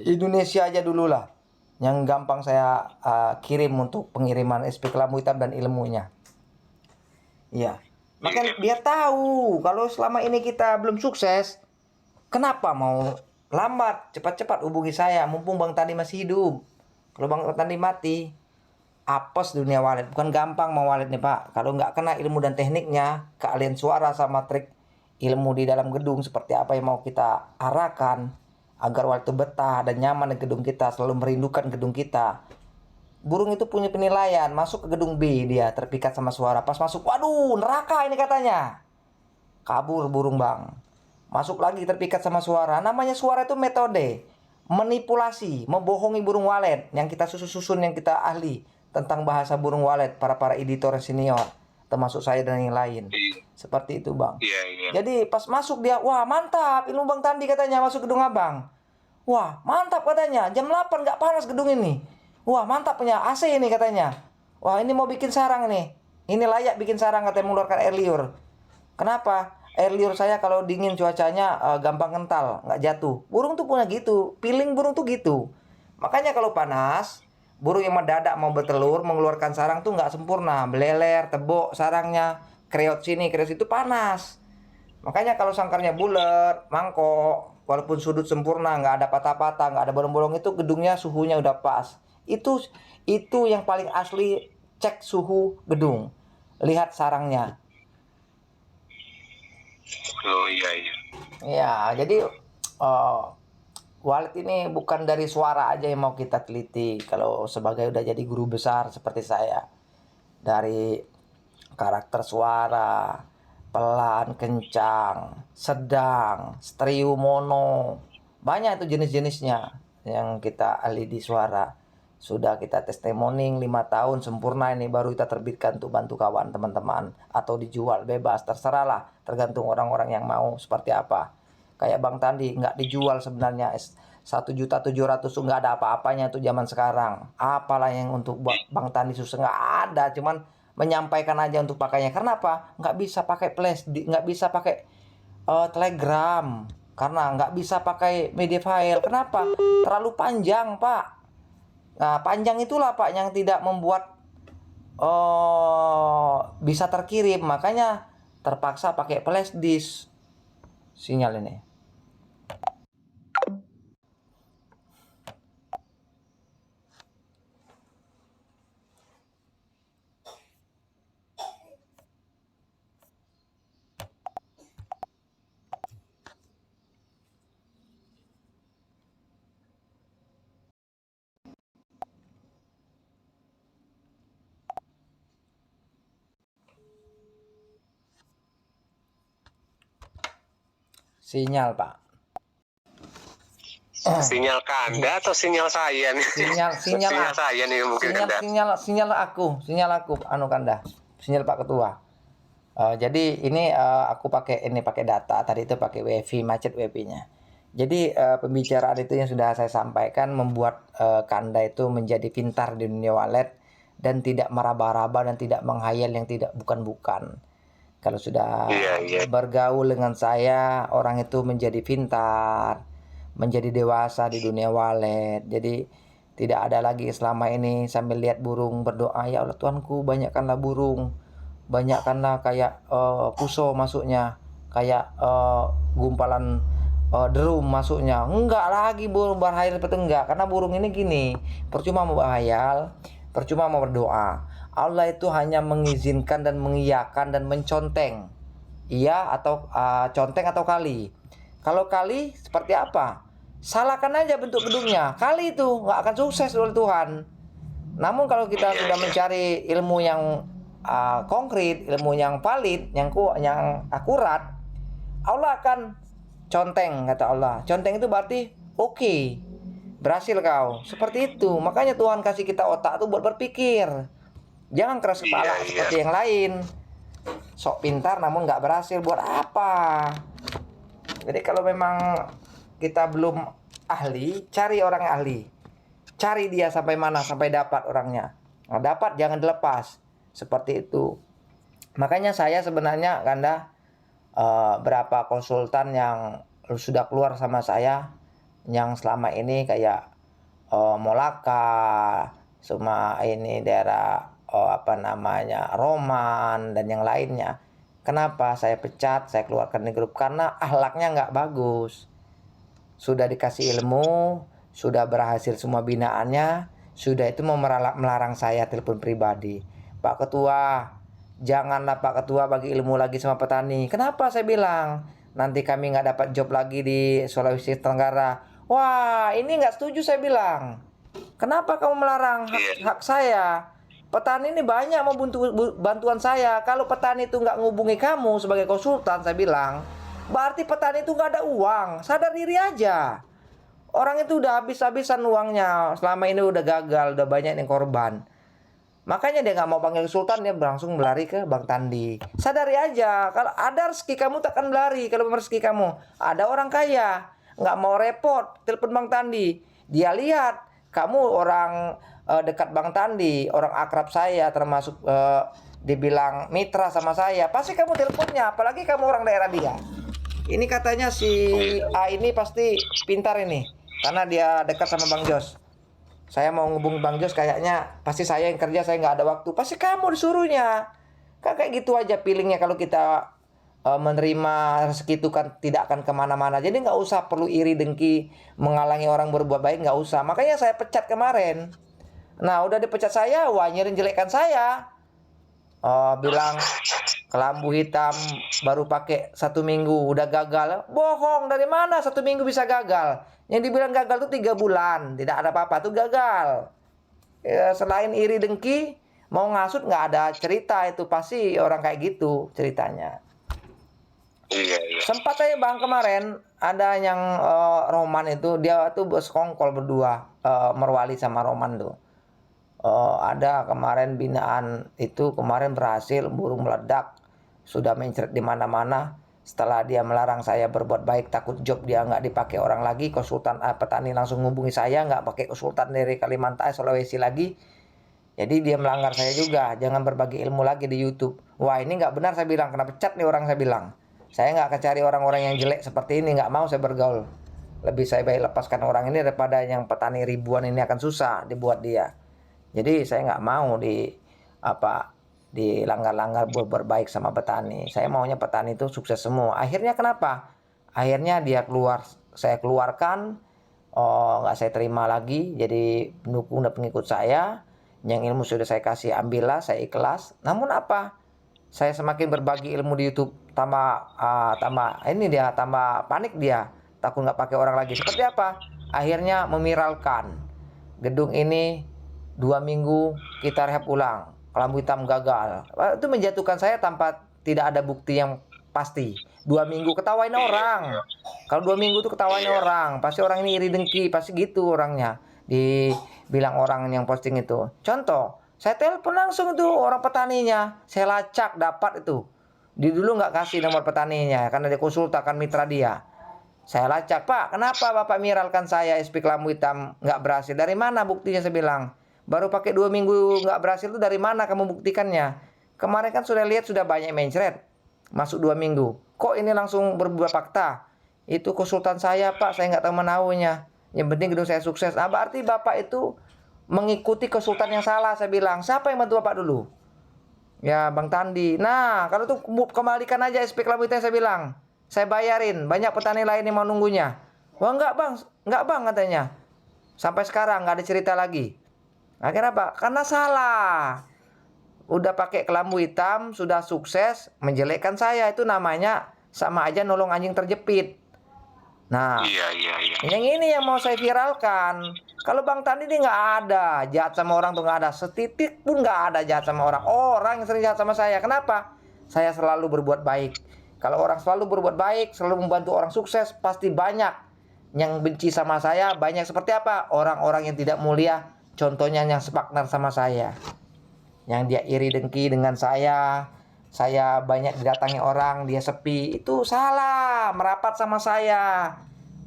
Indonesia aja dulu lah. Yang gampang saya kirim untuk pengiriman SP Kelambu Hitam dan ilmunya. Iya. Makanya biar tahu kalau selama ini kita belum sukses, kenapa mau lambat? Cepat-cepat hubungi saya, mumpung Bang Tandi masih hidup. Kalau Bang Tandi mati, apes dunia walet. Bukan gampang mau walet nih Pak. Kalau nggak kena ilmu dan tekniknya, keahlian suara sama trik ilmu di dalam gedung seperti apa yang mau kita arahkan agar walet itu betah dan nyaman di gedung kita, selalu merindukan gedung kita. Burung itu punya penilaian, masuk ke gedung B dia terpikat sama suara. Pas masuk, waduh neraka ini katanya. Kabur burung bang. Masuk lagi terpikat sama suara. Namanya suara itu metode manipulasi, membohongi burung walet yang kita susun yang kita ahli tentang bahasa burung walet, para editor senior termasuk saya dan yang lain. Seperti itu bang. Iya, iya. Jadi pas masuk dia, wah mantap ilmu Bang Tandi katanya masuk gedung abang. Wah mantap katanya, jam 8 nggak panas gedung ini. Wah mantap punya AC ini katanya. Wah ini mau bikin sarang nih. Ini layak bikin sarang katanya, mengeluarkan air liur. Kenapa? Air liur saya kalau dingin cuacanya gampang kental, nggak jatuh. Burung tuh punya gitu, feeling burung tuh gitu. Makanya kalau panas, burung yang mendadak mau bertelur, mengeluarkan sarang tuh nggak sempurna. Beleler, tebok sarangnya, kreot sini, kreot situ panas. Makanya kalau sangkarnya bulat, mangkok, walaupun sudut sempurna, nggak ada patah-patah, nggak ada bolong-bolong, itu gedungnya suhunya udah pas. Itu yang paling asli, cek suhu gedung. Lihat sarangnya. Oh iya, iya. Ya, jadi walet ini bukan dari suara aja yang mau kita teliti. Kalau sebagai udah jadi guru besar seperti saya, dari karakter suara, pelan, kencang, sedang, stereo, mono, banyak itu jenis-jenisnya yang kita ahli di suara. Sudah kita testimoni 5 tahun sempurna, ini baru kita terbitkan untuk bantu kawan teman-teman, atau dijual bebas terserah lah, tergantung orang-orang yang mau seperti apa. Kayak Bang Tandi nggak dijual sebenarnya, 1.700.000 tuh nggak ada apa-apanya tuh zaman sekarang. Apalah yang untuk Bang Tandi susah, nggak ada, cuman menyampaikan aja untuk pakainya. Karena apa? Nggak bisa pakai flash, nggak bisa pakai telegram, karena nggak bisa pakai media file. Kenapa? Terlalu panjang Pak. Nah panjang itulah Pak yang tidak membuat bisa terkirim. Makanya terpaksa pakai flash disk sinyal ini. Sinyal Pak. Sinyal Kanda atau sinyal saya nih? Sinyal saya nih mungkin Kanda. Sinyal aku anu Kanda. Sinyal Pak Ketua. Jadi ini aku pakai data, tadi itu pakai WiFi, macet WiFi-nya. Jadi pembicaraan itu yang sudah saya sampaikan membuat Kanda itu menjadi pintar di dunia walet dan tidak meraba-raba dan tidak menghayal yang tidak bukan-bukan. Kalau sudah bergaul dengan saya, orang itu menjadi pintar, menjadi dewasa di dunia walet. Jadi Tidak ada lagi selama ini sambil lihat burung berdoa, ya Allah Tuanku banyakkanlah burung, banyakkanlah kayak puso masuknya, kayak gumpalan derum masuknya. Enggak lagi burung berhayal seperti enggak, karena burung ini gini, percuma mau berhayal, percuma mau berdoa. Allah itu hanya mengizinkan dan mengiyakan dan menconteng. Iya atau conteng atau kali. Kalau kali seperti apa? Salahkan aja bentuk gedungnya. Kali itu nggak akan sukses oleh Tuhan. Namun kalau kita Iya, sudah iya. mencari ilmu yang konkret, ilmu yang valid, yang akurat, Allah akan conteng, kata Allah. Conteng itu berarti oke, berhasil kau. Seperti itu. Makanya Tuhan kasih kita otak tuh buat berpikir. Jangan keras Iya, kepala iya. seperti yang lain. Sok pintar namun nggak berhasil, buat apa? Jadi kalau memang kita belum ahli, cari orang ahli. Cari dia sampai mana, sampai dapat orangnya. Nah, dapat jangan dilepas. Seperti itu. Makanya saya sebenarnya Kanda, berapa konsultan yang sudah keluar sama saya, yang selama ini kayak Molaka, semua ini daerah apa namanya Roman dan yang lainnya. Kenapa saya pecat, saya keluarkan di grup? Karena ahlaknya nggak bagus. Sudah dikasih ilmu, sudah berhasil semua binaannya, sudah itu mau melarang saya telepon pribadi. Pak Ketua, janganlah Pak Ketua bagi ilmu lagi sama petani. Kenapa saya bilang? Nanti kami nggak dapat job lagi di Sulawesi Tenggara. Wah, ini nggak setuju saya bilang. Kenapa kamu melarang Iya. hak saya? Petani ini banyak mau bantuan saya. Kalau petani itu nggak ngubungi kamu sebagai konsultan, saya bilang, berarti petani itu nggak ada uang. Sadar diri aja. Orang itu udah habis-habisan uangnya. Selama ini udah gagal, udah banyak yang korban. Makanya dia nggak mau panggil sultan, dia langsung berlari ke Bang Tandi. Sadari aja, kalau ada rezeki kamu takkan berlari. Kalau rezeki kamu ada orang kaya, nggak mau repot, telepon Bang Tandi. Dia lihat kamu orang dekat Bang Tandi, orang akrab saya, termasuk dibilang mitra sama saya. Pasti kamu teleponnya, apalagi kamu orang daerah dia. Ini katanya si A ini pasti pintar ini, karena dia dekat sama Bang Jos. Saya mau ngubung Bang Jos, kayaknya pasti saya yang kerja, saya nggak ada waktu. Pasti kamu disuruhnya. Kan kayak gitu aja feelingnya kalau kita menerima rezeki itu kan tidak akan kemana-mana. Jadi nggak usah perlu iri dengki menghalangi orang berbuat baik, nggak usah. Makanya saya pecat kemarin. Nah udah dipecat saya, wah nyirin jelekkan saya. Bilang kelambu hitam baru pakai 1 minggu udah gagal. Bohong, dari mana 1 minggu bisa gagal? Yang dibilang gagal tuh 3 bulan, tidak ada apa-apa tuh gagal. Ya, selain iri dengki, mau ngasut nggak ada cerita, itu pasti orang kayak gitu ceritanya. Iya, iya. Sempat saya bang kemarin ada yang Roman itu, dia tuh bersekongkol berdua, Merwali sama Roman tuh. Ada kemarin binaan itu kemarin berhasil, burung meledak, sudah mencret di mana-mana. Setelah dia melarang saya berbuat baik, takut job dia nggak dipakai orang lagi, konsultan petani langsung hubungi saya, nggak pakai konsultan dari Kalimantan Sulawesi lagi. Jadi dia melanggar saya juga, jangan berbagi ilmu lagi di YouTube. Wah ini nggak benar saya bilang, kena pecat nih orang saya bilang. Saya nggak akan cari orang-orang yang jelek seperti ini, nggak mau saya bergaul. Lebih saya baik lepaskan orang ini daripada yang petani ribuan ini akan susah dibuat dia. Jadi saya nggak mau apa dilanggar-langgar buat berbaik sama petani. Saya maunya petani itu sukses semua. Akhirnya kenapa? Akhirnya dia keluar, saya keluarkan, nggak saya terima lagi. Jadi pendukung dan pengikut saya, yang ilmu sudah saya kasih ambillah, saya ikhlas. Namun apa? Saya semakin berbagi ilmu di YouTube, tambah panik dia, takut nggak pakai orang lagi. Seperti apa? Akhirnya memiralkan gedung ini 2 minggu kita rehab ulang, kelambu hitam gagal. Itu menjatuhkan saya tanpa tidak ada bukti yang pasti. 2 minggu ketawain orang. Kalau 2 minggu itu ketawain orang, pasti orang ini iri dengki, pasti gitu orangnya. Dibilang orang yang posting itu. Contoh, saya telepon langsung itu orang petaninya, saya lacak dapat itu. Di dulu nggak kasih nomor petaninya karena dia konsultan mitra dia. Saya lacak, Pak, kenapa Bapak miralkan saya SP kelambu hitam nggak berhasil? Dari mana buktinya? Saya bilang, baru pakai 2 minggu nggak berhasil itu dari mana kamu buktikannya? Kemarin kan sudah lihat sudah banyak mencret, masuk 2 minggu. Kok ini langsung berubah fakta? Itu konsultan saya Pak, saya nggak tahu menahunya. Yang penting gedung saya sukses. Ah, berarti Bapak itu mengikuti konsultan yang salah. Saya bilang, siapa yang bantu Bapak dulu? Ya, Bang Tandi. Nah, kalau tuh kembalikan aja SP Kelambu saya bilang. Saya bayarin. Banyak petani lain yang mau nunggunya. Wah, enggak Bang. Enggak Bang katanya. Sampai sekarang nggak ada cerita lagi. Akhirnya apa? Karena salah. Udah pakai kelambu hitam, sudah sukses, menjelekkan saya. Itu namanya sama aja nolong anjing terjepit. Nah, Iya, iya, iya. yang ini yang mau saya viralkan. Kalau Bang Tandi ini nggak ada jahat sama orang tuh, nggak ada, setitik pun nggak ada jahat sama orang. Orang yang sering jahat sama saya. Kenapa? Saya selalu berbuat baik. Kalau orang selalu berbuat baik, selalu membantu orang sukses, pasti banyak yang benci sama saya. Banyak seperti apa? Orang-orang yang tidak mulia. Contohnya yang separtner sama saya, yang dia iri dengki dengan saya banyak didatangi orang, dia sepi. Itu salah. Merapat sama saya,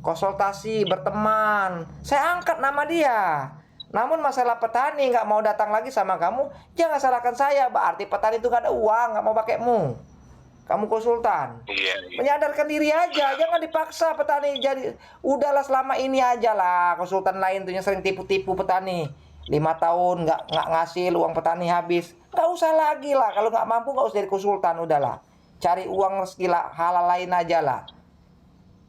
konsultasi, berteman, saya angkat nama dia. Namun masalah petani nggak mau datang lagi sama kamu, jangan salahkan saya. Berarti petani itu nggak ada uang, nggak mau pakaimu. Kamu konsultan. Iya, iya. Menyadarkan diri aja, jangan dipaksa petani jadi. Udahlah selama ini aja lah konsultan lain tuh yang sering tipu-tipu petani. 5 tahun nggak ngasih uang petani habis. Nggak usah lagi lah, kalau nggak mampu nggak usah jadi konsultan, udahlah. Cari uang rezeki lah, halal lain aja lah.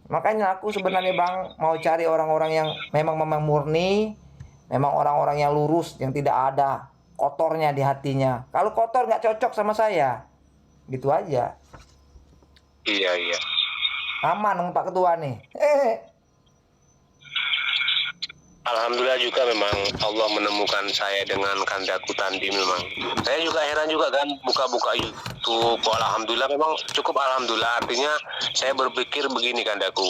Makanya aku sebenarnya Bang mau cari orang-orang yang memang murni, memang orang-orang yang lurus, yang tidak ada kotornya di hatinya. Kalau kotor nggak cocok sama saya, gitu aja. Iya, iya. Aman dong Pak Ketua nih. Alhamdulillah juga memang Allah menemukan saya dengan Kandaku Tandi memang. Saya juga heran juga kan buka-buka YouTube. Alhamdulillah memang cukup alhamdulillah. Artinya saya berpikir begini Kandaku.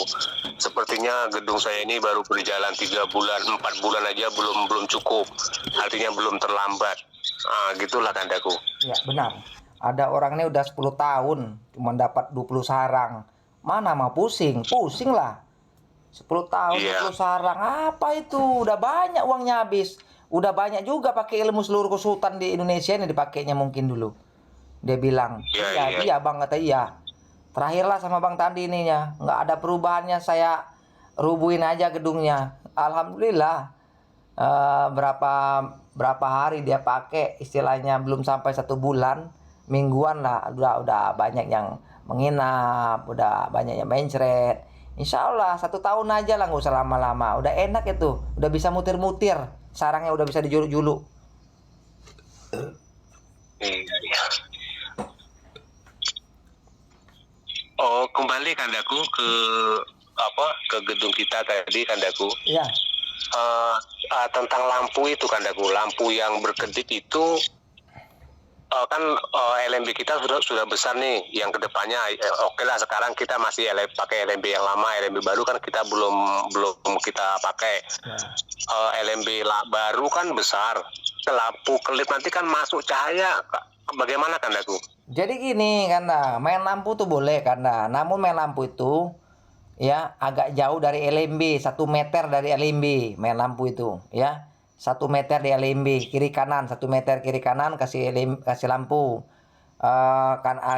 Sepertinya gedung saya ini baru berjalan 3 bulan, 4 bulan aja belum cukup. Artinya belum terlambat. Gitulah Kandaku. Ya benar. Ada orang ini udah 10 tahun cuma dapat 20 sarang. Mana mau pusing? Pusing lah. 10 tahun Iya. 20 sarang. Apa itu? Udah banyak uangnya habis. Udah banyak juga pakai ilmu seluruh konsultan di Indonesia ini dipakainya mungkin dulu. Dia bilang, Iya, iya. iya Bang, kata iya. Terakhirlah sama Bang Tandi ininya. Nggak ada perubahannya, saya rubuhin aja gedungnya. Alhamdulillah. Berapa hari dia pakai, istilahnya belum sampai 1 bulan, mingguan lah, udah banyak yang menginap, udah banyak yang mencret. Insya Allah 1 tahun aja lah, nggak usah lama-lama. Udah enak itu, udah bisa mutir-mutir, sarangnya udah bisa dijuluk-juluk. Iya, iya. Oh, kembali Kandaku ke gedung kita tadi Kandaku. Iya. Tentang lampu itu Kandaku, lampu yang berkedip itu kan LMB kita sudah besar nih, yang kedepannya oke lah sekarang kita masih pakai LMB yang lama, LMB baru kan kita belum kita pakai. LMB baru kan besar, lampu kelip nanti kan masuk cahaya, bagaimana Kandaku? Jadi gini karena main lampu tuh boleh karena, namun main lampu itu ya agak jauh dari LMB, 1 meter dari LMB main lampu itu ya. 1 meter di LMB kiri kanan, 1 meter kiri kanan kasih lampu.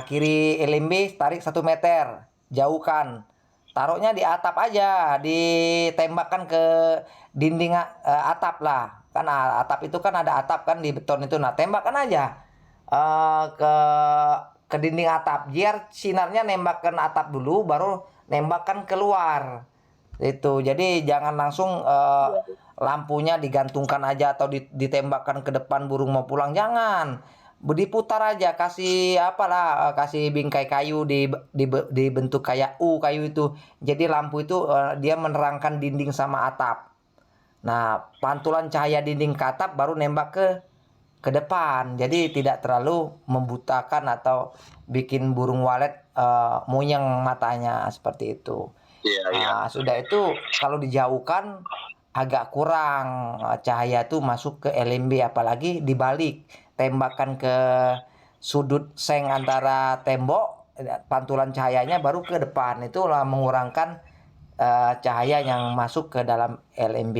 Kiri LMB tarik 1 meter, jauhkan. Taruhnya di atap aja, ditembakkan ke dinding atap lah. Kan atap itu kan ada atap kan di beton itu. Nah, tembakkan aja ke dinding atap, biar sinarnya nembakkan atap dulu baru nembakkan keluar itu. Jadi jangan langsung lampunya digantungkan aja atau ditembakkan ke depan burung mau pulang, jangan. Diputar aja, kasih kasih bingkai kayu dibentuk kayak kayu itu. Jadi lampu itu dia menerangkan dinding sama atap. Nah, pantulan cahaya dinding ke atap baru nembak ke depan. Jadi tidak terlalu membutakan atau bikin burung walet monyeng matanya seperti itu. Nah, sudah itu kalau dijauhkan agak kurang cahaya itu masuk ke LMB, apalagi dibalik tembakan ke sudut seng antara tembok, pantulan cahayanya baru ke depan, itulah mengurangkan cahaya yang masuk ke dalam LMB.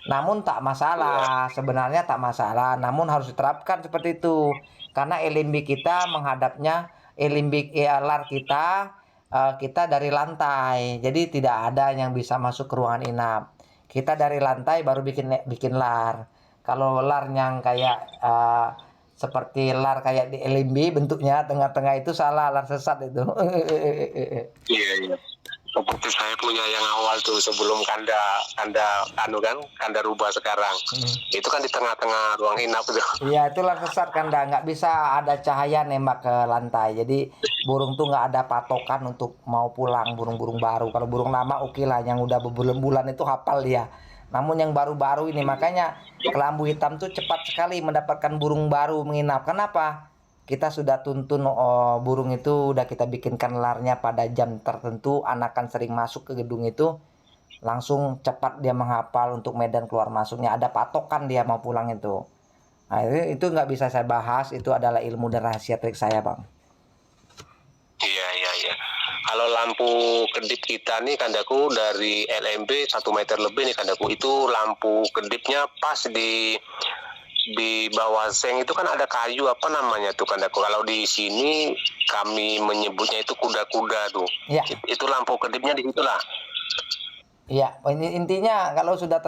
Namun tak masalah, sebenarnya tak masalah, namun harus diterapkan seperti itu. Karena LMB kita menghadapnya, LMB lar kita dari lantai. Jadi tidak ada yang bisa masuk ke ruangan inap. Kita dari lantai baru bikin bikin lar. Kalau lar yang kayak seperti lar kayak di LMB bentuknya tengah-tengah itu salah, lar sesat itu. Iya, iya. Seperti saya punya yang awal tuh sebelum kanda kanda anu kan kanda rubah sekarang. Hmm. Itu kan di tengah-tengah ruang inap tuh. Iya, itu lar sesat kan, nggak bisa ada cahaya nembak ke lantai. Jadi burung tuh nggak ada patokan untuk mau pulang, burung-burung baru. Kalau burung lama oke lah, yang udah berbulan-bulan itu hafal dia. Namun yang baru-baru ini makanya kelambu hitam tuh cepat sekali mendapatkan burung baru menginap. Kenapa? Kita sudah tuntun burung itu, udah kita bikinkan larnya pada jam tertentu, anakan sering masuk ke gedung itu, langsung cepat dia menghafal untuk medan keluar masuknya. Ada patokan dia mau pulang itu. Nah, itu nggak bisa saya bahas, itu adalah ilmu dan rahasia trik saya, Bang. Iya, iya, iya. Kalau lampu kedip kita nih kandaku dari LMB 1 meter lebih nih kandaku, itu lampu kedipnya pas di bawah seng itu kan ada kayu apa namanya tuh kandaku. Kalau di sini kami menyebutnya itu kuda-kuda tuh. Iya, Itu lampu kedipnya di situlah. iya. Intinya kalau sudah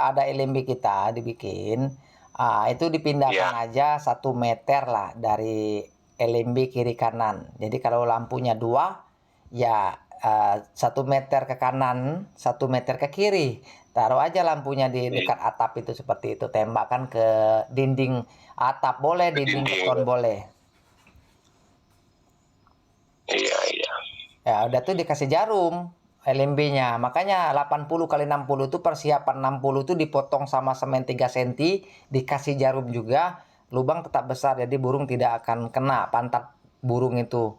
ada LMB kita dibikin, itu dipindahkan Iya. aja 1 meter lah dari LMB kiri kanan. Jadi kalau lampunya dua, ya 1 meter ke kanan, 1 meter ke kiri. Taruh aja lampunya di Iya. dekat atap itu seperti itu. Tembakkan ke dinding atap boleh, Ke dinding dinding. beton boleh. Iya, iya. Ya udah tuh dikasih jarum LMB-nya. Makanya 80 kali 60 itu persiapan 60 itu dipotong sama semen 3 cm, dikasih jarum juga, lubang tetap besar jadi burung tidak akan kena pantat burung itu.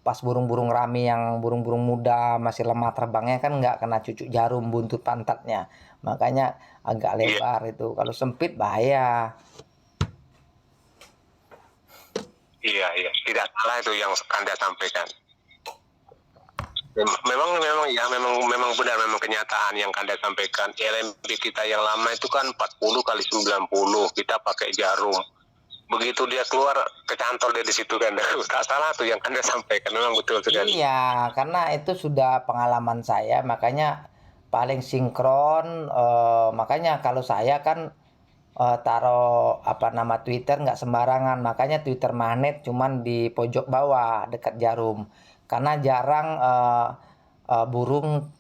Pas burung-burung rami yang burung-burung muda masih lemah terbangnya kan nggak kena cucuk jarum buntut pantatnya. Makanya agak Iya, lebar itu. Kalau sempit bahaya. iya, iya. Tidak salah itu yang Anda sampaikan. Memang benar, memang kenyataan yang Anda sampaikan. LMB kita yang lama itu kan 40 kali 90, kita pakai jarum. Begitu dia keluar kecantol dia di situ kan. Tak salah tuh yang Anda sampaikan, memang betul sekali. Iya, karena itu sudah pengalaman saya, makanya paling sinkron. Makanya kalau saya kan taruh apa nama Twitter nggak sembarangan, makanya Twitter magnet cuman di pojok bawah dekat jarum. Karena jarang burung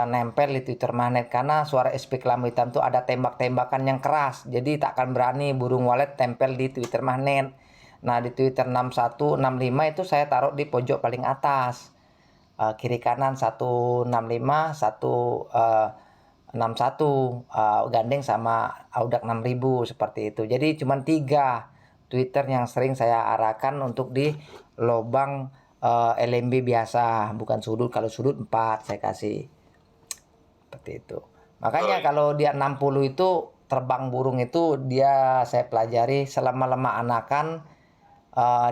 nempel di Twitter magnet, karena suara SP kelambu hitam itu ada tembak-tembakan yang keras. Jadi tak akan berani burung walet tempel di Twitter magnet. Nah, di Twitter 61, 65 itu saya taruh di pojok paling atas. Kiri kanan 165, 161, gandeng sama Audak 6000 seperti itu. Jadi cuma 3 Twitter yang sering saya arahkan untuk di lubang LMB biasa, bukan sudut. Kalau sudut 4 saya kasih. Seperti itu. Makanya kalau dia 60 itu terbang burung itu dia saya pelajari selama lemah anakan,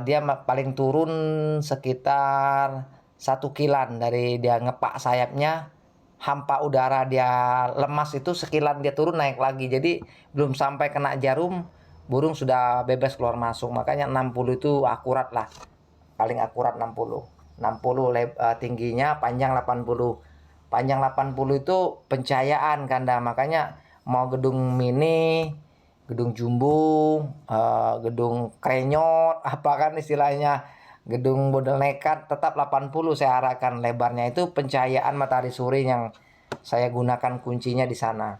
dia paling turun sekitar 1 kilan dari dia ngepak sayapnya, hampa udara dia lemas itu sekilan dia turun naik lagi. Jadi belum sampai kena jarum burung sudah bebas keluar masuk. Makanya 60 itu akurat lah, paling akurat 60. 60 tingginya, panjang 80. Panjang 80 itu pencahayaan kanda. Makanya mau gedung mini, gedung jumbo, gedung krenyot, apa kan istilahnya, gedung model nekat, tetap 80 saya arahkan lebarnya. Itu pencahayaan matahari sore yang saya gunakan kuncinya di sana.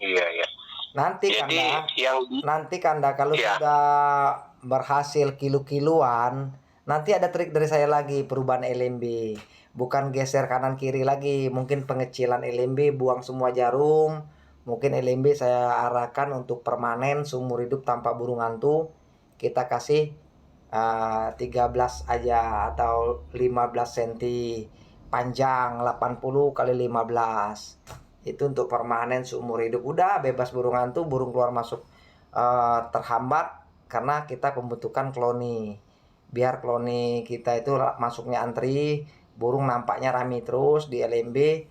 Iya, iya. Nanti Jadi Nanti Kanda kalau ya, sudah berhasil kilo-kiloan, nanti ada trik dari saya lagi perubahan LMB. Bukan geser kanan kiri lagi, mungkin pengecilan LMB, buang semua jarum. Mungkin LMB saya arahkan untuk permanen seumur hidup tanpa burung hantu. Kita kasih 13 aja atau 15 cm panjang, 80 kali 15. Itu untuk permanen seumur hidup. Udah bebas burung hantu, burung keluar masuk terhambat karena kita pembentukan koloni. Biar koloni kita itu masuknya antri, burung nampaknya rame terus di LMB,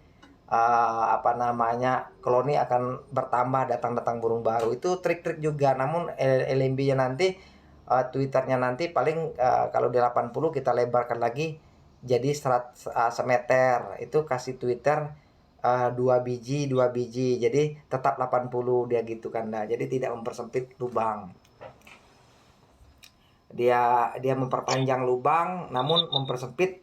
apa namanya, koloni akan bertambah, datang-datang burung baru. Itu trik-trik juga. Namun LMB-nya nanti Twitternya nanti paling kalau di 80 kita lebarkan lagi jadi semeter. Itu kasih Twitter 2 biji, jadi tetap 80 dia gitu Kanda. Jadi tidak mempersempit lubang. Dia memperpanjang lubang namun mempersempit,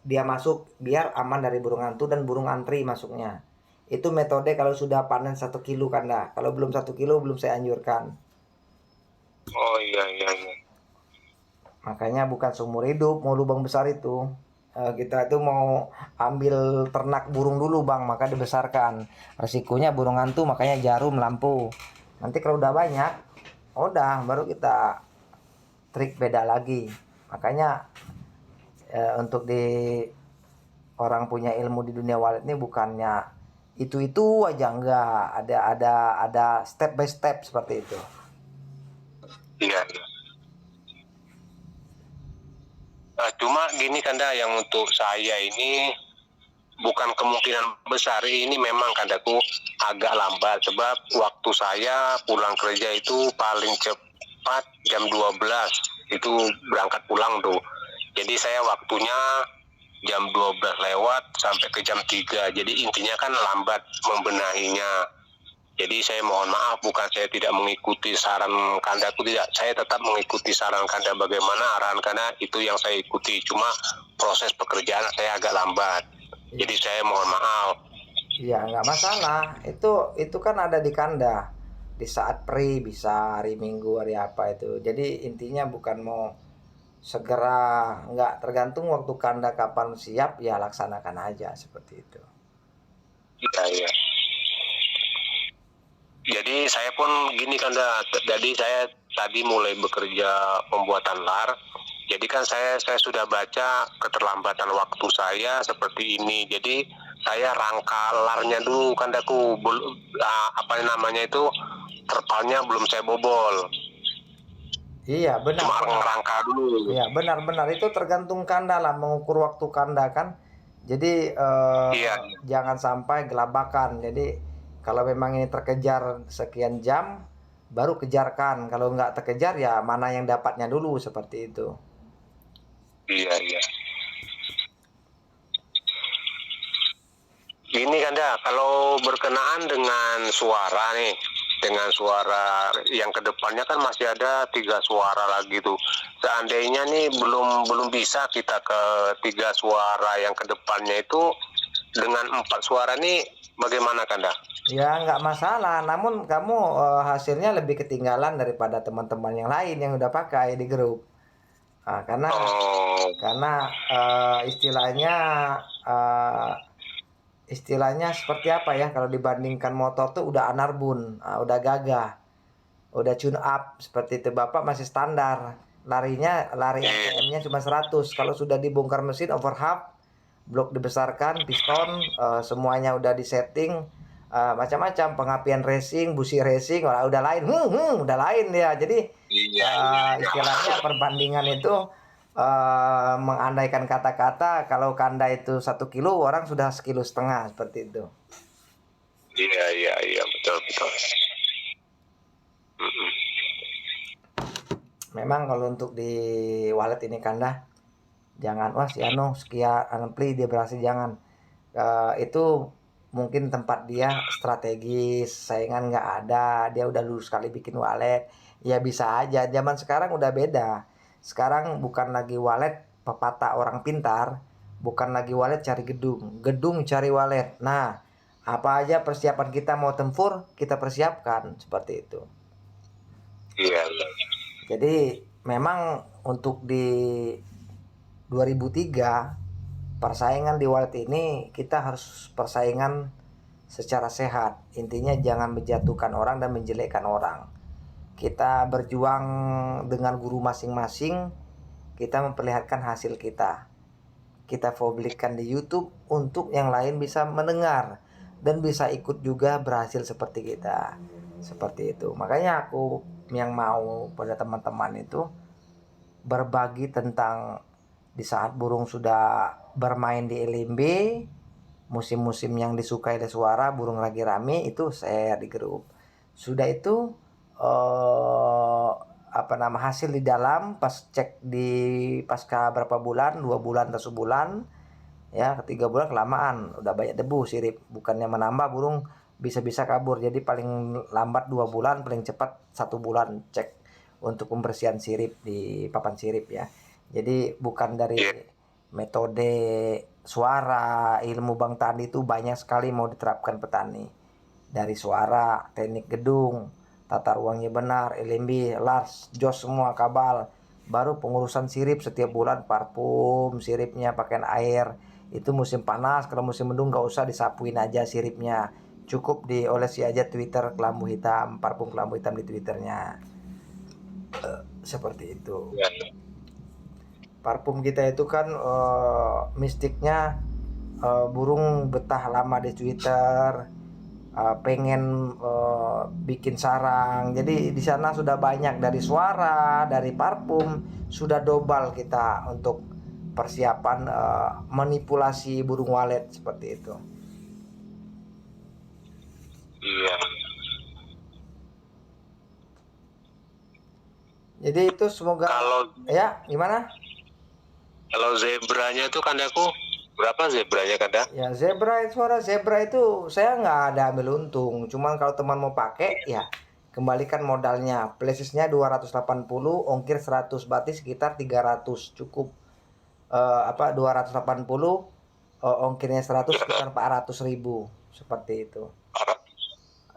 dia masuk biar aman dari burung hantu dan burung antri masuknya. Itu metode kalau sudah panen 1 kilo Kanda. Kalau belum 1 kilo belum saya anjurkan. Oh iya iya iya. Makanya bukan seumur hidup mau lubang besar itu. Kita itu mau ambil ternak burung dulu Bang, maka dibesarkan. Resikonya burung hantu, makanya jarum lampu. Nanti kalau udah banyak, udah baru kita trik beda lagi. Makanya untuk di orang punya ilmu di dunia walet ini bukannya itu aja, enggak, ada step by step seperti itu. Iya iya. Cuma gini Kanda, yang untuk saya ini bukan kemungkinan besar, ini memang Kandaku agak lambat sebab waktu saya pulang kerja itu paling cepat jam 12 itu berangkat pulang tuh. Jadi saya waktunya jam 12 lewat sampai ke jam 3. Jadi intinya kan lambat membenahinya. Jadi saya mohon maaf, bukan saya tidak mengikuti saran Kandaku, tidak. Saya tetap mengikuti saran Kanda, bagaimana arahan Kanda itu yang saya ikuti. Cuma proses pekerjaan saya agak lambat. Jadi saya mohon maaf. Iya, nggak masalah. Itu kan ada di Kanda. Di saat pri bisa hari Minggu, hari apa itu. Jadi intinya bukan mau segera, nggak, tergantung waktu Kanda kapan siap, ya laksanakan aja seperti itu. Iya, iya. Jadi saya pun gini Kanda, jadi saya tadi mulai bekerja pembuatan lar. Jadi kan saya sudah baca keterlambatan waktu saya seperti ini. Jadi saya rangka larnya dulu Kandaku, apa namanya itu, terpalnya belum saya bobol. Iya, benar, Cuma benar. ngerangka dulu. Iya, benar-benar itu tergantung Kanda lah, mengukur waktu Kanda kan. Jadi Iya, jangan sampai gelabakan. Jadi kalau memang ini terkejar sekian jam, baru kejarkan. Kalau nggak terkejar, ya mana yang dapatnya dulu seperti itu. iya, iya. Gini Kanda, kalau berkenaan dengan suara nih, dengan suara yang kedepannya kan masih ada 3 suara lagi tuh. Seandainya nih belum bisa kita ke 3 suara yang kedepannya itu, dengan 4 suara nih bagaimana Kanda? Ya nggak masalah. Namun kamu hasilnya lebih ketinggalan daripada teman-teman yang lain yang udah pakai di grup. Nah, karena Oh, karena istilahnya eh, istilahnya seperti apa ya, kalau dibandingkan motor tuh udah anarbun, udah gagah, udah tune up seperti itu. Bapak masih standar, lari RPM-nya cuma 100. Kalau sudah dibongkar mesin overhaul, blok dibesarkan, piston, semuanya udah disetting, macam-macam, pengapian racing, busi racing, udah lain, udah lain dia. Jadi iya, iya. istilahnya perbandingan itu, mengandaikan kata-kata, kalau Kanda itu 1 kilo, orang sudah 1,5 kilo seperti itu. Iya, iya, iya, betul, betul. Mm-mm. Memang kalau untuk di wallet ini Kanda, jangan wah si Ano sekian Anpli dia berhasil, jangan. Itu mungkin tempat dia strategis, saingan nggak ada, dia udah lulus sekali bikin wallet, ya bisa aja. Zaman sekarang udah beda. Sekarang bukan lagi wallet pepatah orang pintar, bukan lagi wallet cari gedung, gedung cari wallet. Nah, apa aja persiapan kita mau tempur, kita persiapkan seperti itu. Iya, iya. Jadi memang untuk di 2003, persaingan di wallet ini kita harus persaingan secara sehat. Intinya jangan menjatuhkan orang dan menjelekkan orang. Kita berjuang dengan guru masing-masing, kita memperlihatkan hasil kita. Kita publikkan di YouTube untuk yang lain bisa mendengar dan bisa ikut juga berhasil seperti kita. Seperti itu. Makanya aku yang mau pada teman-teman itu berbagi tentang di saat burung sudah bermain di LMB, musim-musim yang disukai oleh suara, burung lagi rame, itu share di grup. Sudah itu hasil di dalam pas cek di pasca berapa bulan, 2 bulan atau sebulan, Ya, 3 bulan kelamaan, udah banyak debu sirip. Bukannya menambah, burung bisa-bisa kabur. Jadi paling lambat 2 bulan, paling cepat 1 bulan cek untuk pembersihan sirip di papan sirip ya. Jadi bukan dari Iya. metode suara, ilmu Bang Tandi itu banyak sekali mau diterapkan petani. Dari suara, teknik gedung, tata ruangnya benar, LMB, large, jos semua kabal. Baru pengurusan sirip setiap bulan, parfum siripnya, pakaian air. Itu musim panas, kalau musim mendung nggak usah disapuin aja siripnya. Cukup diolesi aja Twitter kelambu hitam, parfum kelambu hitam di Twitternya. Seperti itu. Iya. Parfum kita itu kan mistiknya burung betah lama di Twitter, pengen bikin sarang. Jadi di sana sudah banyak dari suara, dari parfum, sudah dobal kita untuk persiapan manipulasi burung walet seperti itu. Iya. Jadi itu semoga Kalau ya gimana? kalau zebranya tuh kandaku berapa zebranya kanda? Ya suara zebra itu saya nggak ada ambil untung. Cuman kalau teman mau pakai ya kembalikan modalnya. Places-nya 280, ongkir 100, berarti sekitar 300 cukup. 280, ongkirnya 100 sekitar 400.000 seperti itu.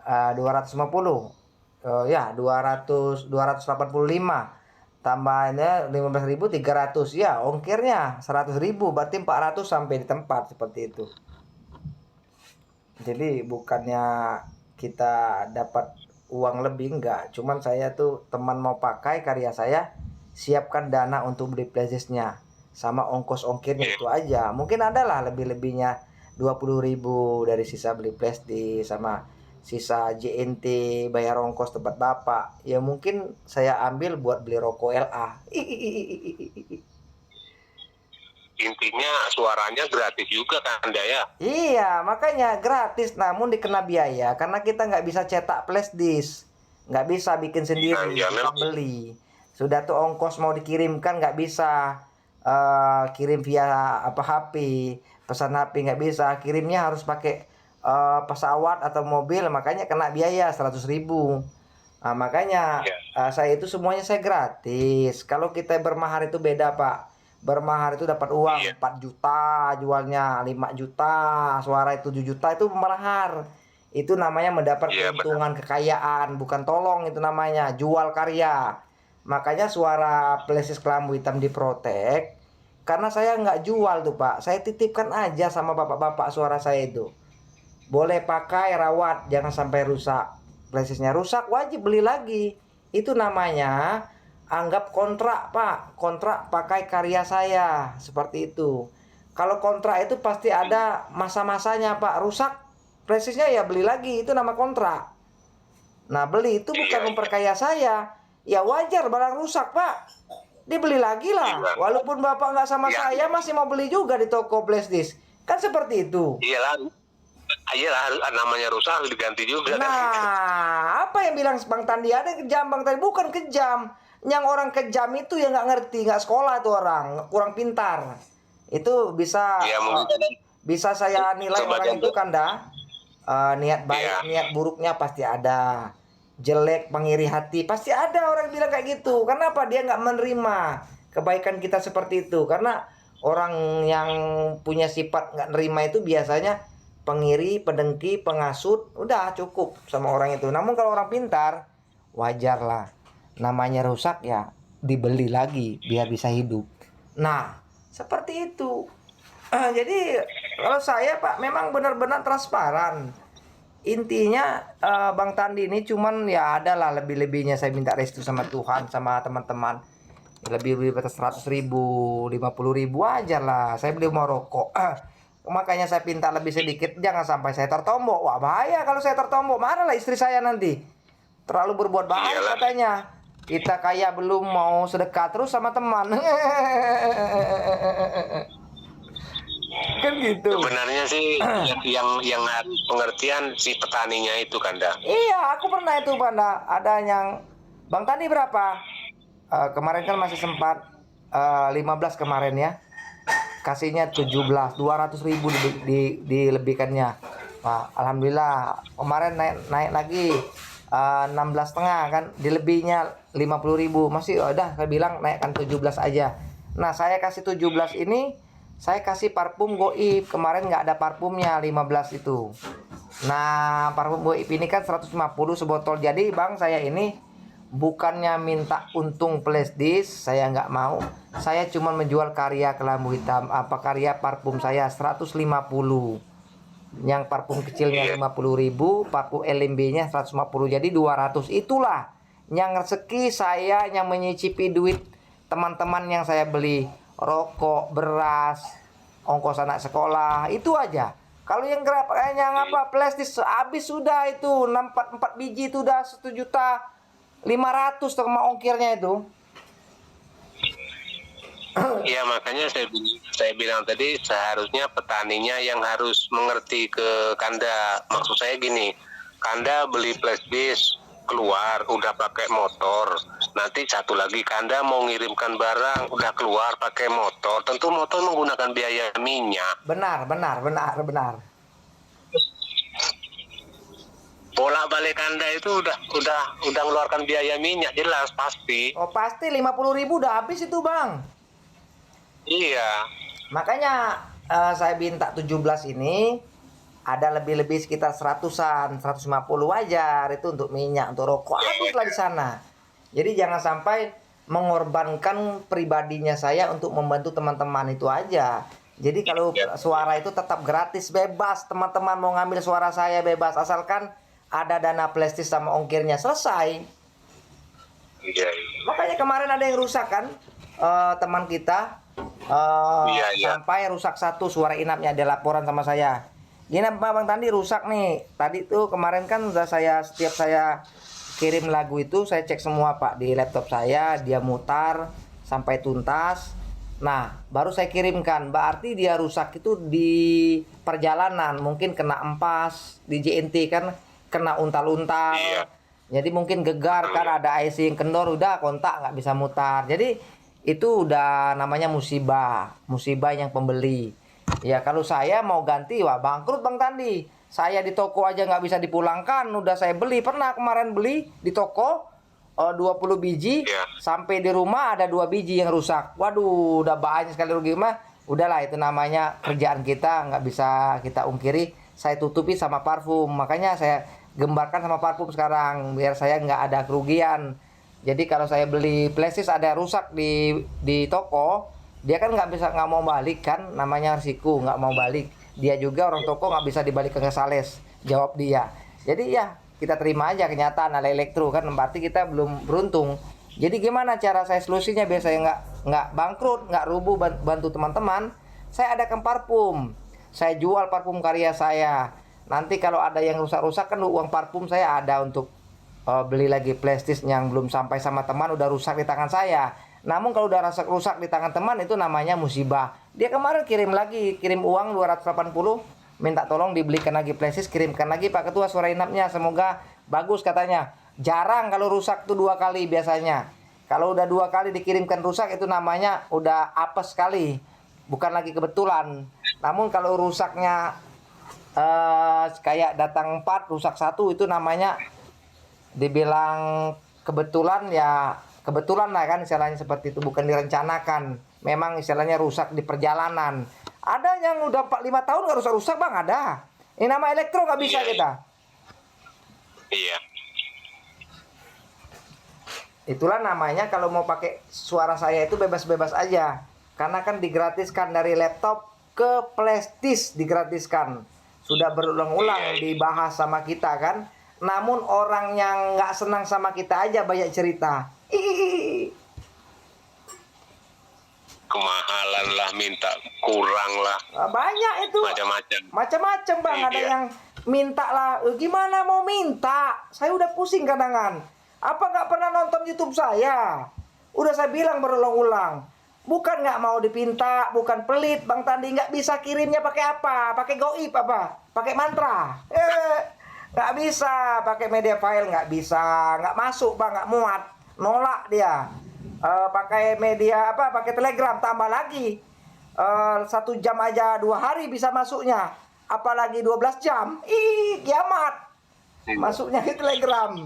250, ya 285 tambahnya 15.000, 300 ya, ongkirnya 100.000, berarti 400 sampai di tempat seperti itu. Jadi bukannya kita dapat uang lebih, enggak, cuman saya tuh teman mau pakai karya saya, siapkan dana untuk beli playlistnya sama ongkos ongkirnya itu aja. Mungkin ada lah lebih-lebihnya 20.000 dari sisa beli plastik sama sisa JNT bayar ongkos tempat bapak. Ya mungkin saya ambil buat beli rokok LA. Intinya suaranya gratis juga kanda ya. Iya, makanya gratis namun dikena biaya karena kita nggak bisa cetak flash disk, nggak bisa bikin sendiri, Iya, kita memang. beli. Sudah tuh ongkos mau dikirimkan nggak bisa, kirim via HP, pesan HP nggak bisa, kirimnya harus pakai pesawat atau mobil, makanya kena biaya 100.000. Nah, makanya Iya. saya itu semuanya saya gratis. Kalau kita bermahar itu beda Pak. Bermahar itu dapat uang Iya. 4 juta jualnya, 5 juta, suara itu 7 juta, itu mahar. Itu namanya mendapat Iya, keuntungan kekayaan, bukan tolong, itu namanya jual karya. Makanya suara Plesis Kelambu Hitam diprotek karena saya nggak jual tuh Pak. Saya titipkan aja sama bapak-bapak suara saya itu. Boleh pakai, rawat, jangan sampai rusak. Flashesnya rusak wajib beli lagi. Itu namanya anggap kontrak Pak, kontrak pakai karya saya, seperti itu. Kalau kontrak itu pasti ada masa-masanya Pak, rusak flashesnya ya beli lagi, itu nama kontrak. Nah beli itu bukan Iya. memperkaya saya, ya wajar barang rusak Pak, dibeli lagi lah. Iya. Walaupun bapak nggak sama Iya. saya masih mau beli juga di toko flash disk, kan seperti itu. Iyalah, namanya rusak harus diganti juga kan. Nah, apa yang bilang Bang Tandi ada yang kejam? Bang Tandi bukan kejam. Yang orang kejam itu yang nggak ngerti, nggak sekolah itu orang, kurang pintar. Itu bisa Iya, mungkin bisa saya nilai orang itu kan dah. Niat baik, Iya. niat buruknya pasti ada. Jelek, pengiri hati, pasti ada orang bilang kayak gitu. Kenapa dia nggak menerima kebaikan kita seperti itu? Karena orang yang punya sifat nggak nerima itu biasanya pengiri, pendengki, pengasut, udah cukup sama orang itu. Namun kalau orang pintar, wajar lah. Namanya rusak ya dibeli lagi biar bisa hidup. Nah, seperti itu. Jadi kalau saya Pak memang benar-benar transparan. Intinya Bang Tandi ini cuman ya adalah lebih-lebihnya saya minta restu sama Tuhan sama teman-teman. Lebih atas 100.000, 50.000 aja lah. Saya beli mau rokok. Makanya saya pinta lebih sedikit, jangan sampai saya tertombok. Wah bahaya kalau saya tertombok, mana lah istri saya nanti. Terlalu berbuat baik Iyalah. katanya. Kita kaya belum mau sedekah terus sama teman. Kan gitu. Sebenarnya sih yang pengertian si petaninya itu kanda. Iya, aku pernah itu Banda. Ada yang Bang Tani berapa? Kemarin kan masih sempat 15 kemarin ya. kasihnya 200.000 dilebihkannya. Nah, alhamdulillah kemarin naik lagi 16,5 kan, dilebihnya 50.000, masih udah saya bilang naikkan 17 aja. Nah, saya kasih 17 ini, saya kasih parfum goib. Kemarin nggak ada parfumnya 15 itu. Nah, parfum goib ini kan 150 sebotol. Jadi bang, saya ini bukannya minta untung flash disk, saya nggak mau. Saya cuma menjual karya kelambu hitam, karya parfum saya 150. Yang parfum kecilnya 50.000, parfum LMB-nya 150, jadi 200. Itulah yang rezeki saya, yang menyicipi duit teman-teman yang saya beli rokok, beras, ongkos anak sekolah, itu aja. Kalau yang plastis habis sudah itu 4 biji itu udah 1.500.000 sama ongkirnya itu. Iya, makanya saya bilang tadi seharusnya petaninya yang harus mengerti ke Kanda. Maksud saya gini, Kanda beli flash disk keluar udah pakai motor, nanti satu lagi Kanda mau ngirimkan barang udah keluar pakai motor, tentu motor menggunakan biaya minyak. Benar. Bolak-balik Kanda itu udah mengeluarkan biaya minyak, jelas pasti. Oh pasti 50.000 udah habis itu bang. Iya. Makanya saya minta 17 ini ada lebih-lebih sekitar 100-an, 150 wajar itu untuk minyak, untuk rokok, habislah di sana. Jadi jangan sampai mengorbankan pribadinya saya untuk membantu teman-teman, itu aja. Jadi kalau suara itu tetap gratis, bebas, teman-teman mau ngambil suara saya bebas, asalkan ada dana plastis sama ongkirnya, selesai. Iya. Makanya kemarin ada yang rusak kan, teman kita. Sampai rusak satu suara inapnya, ada laporan sama saya. Gini Bang Tandi, rusak nih. Tadi tuh kemarin kan udah setiap saya kirim lagu itu saya cek semua Pak di laptop saya, dia mutar sampai tuntas. Nah, baru saya kirimkan. Berarti dia rusak itu di perjalanan, mungkin kena empas di JNT kan, kena untal-untal. Iya. Jadi mungkin gegar kan, ada IC yang kendor, udah kontak nggak bisa mutar. Jadi itu udah namanya musibah yang pembeli. Ya kalau saya mau ganti, wah bangkrut Bang Tandi. Saya di toko aja nggak bisa dipulangkan, udah saya beli, pernah kemarin beli di toko 20 biji, sampai di rumah ada 2 biji yang rusak. Waduh, udah banyak sekali rugi mah. Udahlah, itu namanya kerjaan kita, nggak bisa kita ungkiri. Saya tutupi sama parfum, makanya saya gembarkan sama parfum sekarang biar saya nggak ada kerugian. Jadi kalau saya beli plastis ada rusak di toko, dia kan nggak mau balik kan, namanya risiko, nggak mau balik. Dia juga orang toko nggak bisa dibalik ke sales, jawab dia. Jadi ya kita terima aja kenyataan ada elektro kan, berarti kita belum beruntung. Jadi gimana cara saya solusinya biar saya nggak bangkrut, nggak rubuh, bantu teman-teman? Saya adakan parfum, saya jual parfum karya saya. Nanti kalau ada yang rusak-rusak kan uang parfum saya ada untuk beli lagi plastis yang belum sampai sama teman, udah rusak di tangan saya. Namun kalau udah rusak di tangan teman, itu namanya musibah. Dia kemarin kirim uang 280, minta tolong dibelikan lagi plastis, kirimkan lagi Pak Ketua suara inapnya, semoga bagus katanya. Jarang kalau rusak tuh 2 kali biasanya. Kalau udah 2 kali dikirimkan rusak, itu namanya udah apes sekali, bukan lagi kebetulan. Namun kalau rusaknya kayak datang 4 rusak 1, itu namanya dibilang kebetulan, ya kebetulan lah kan, istilahnya seperti itu, bukan direncanakan. Memang istilahnya rusak di perjalanan. Ada yang udah 4-5 tahun nggak rusak-rusak Bang, ada. Ini nama elektro nggak bisa kita. Iya. Itulah namanya kalau mau pakai suara saya itu bebas-bebas aja. Karena kan digratiskan dari laptop ke plastis, digratiskan. Sudah berulang-ulang dibahas sama kita kan. Namun orang yang nggak senang sama kita aja banyak cerita. Kemahalan lah, minta kurang lah. Banyak itu. Macam-macam Bang. Ada yang minta lah. Gimana mau minta? Saya udah pusing kadangan. Apa nggak pernah nonton YouTube saya? Udah saya bilang berulang-ulang. Bukan nggak mau dipinta, bukan pelit Bang Tandi. Nggak bisa kirimnya pakai apa? Pakai goib apa? Pakai mantra? Nggak bisa pakai media file, nggak bisa, nggak masuk Bang, nggak muat, nolak dia. Pakai media pakai Telegram, tambah lagi 1 jam aja 2 hari bisa masuknya, apalagi 12 jam, ih kiamat masuknya ke Telegram.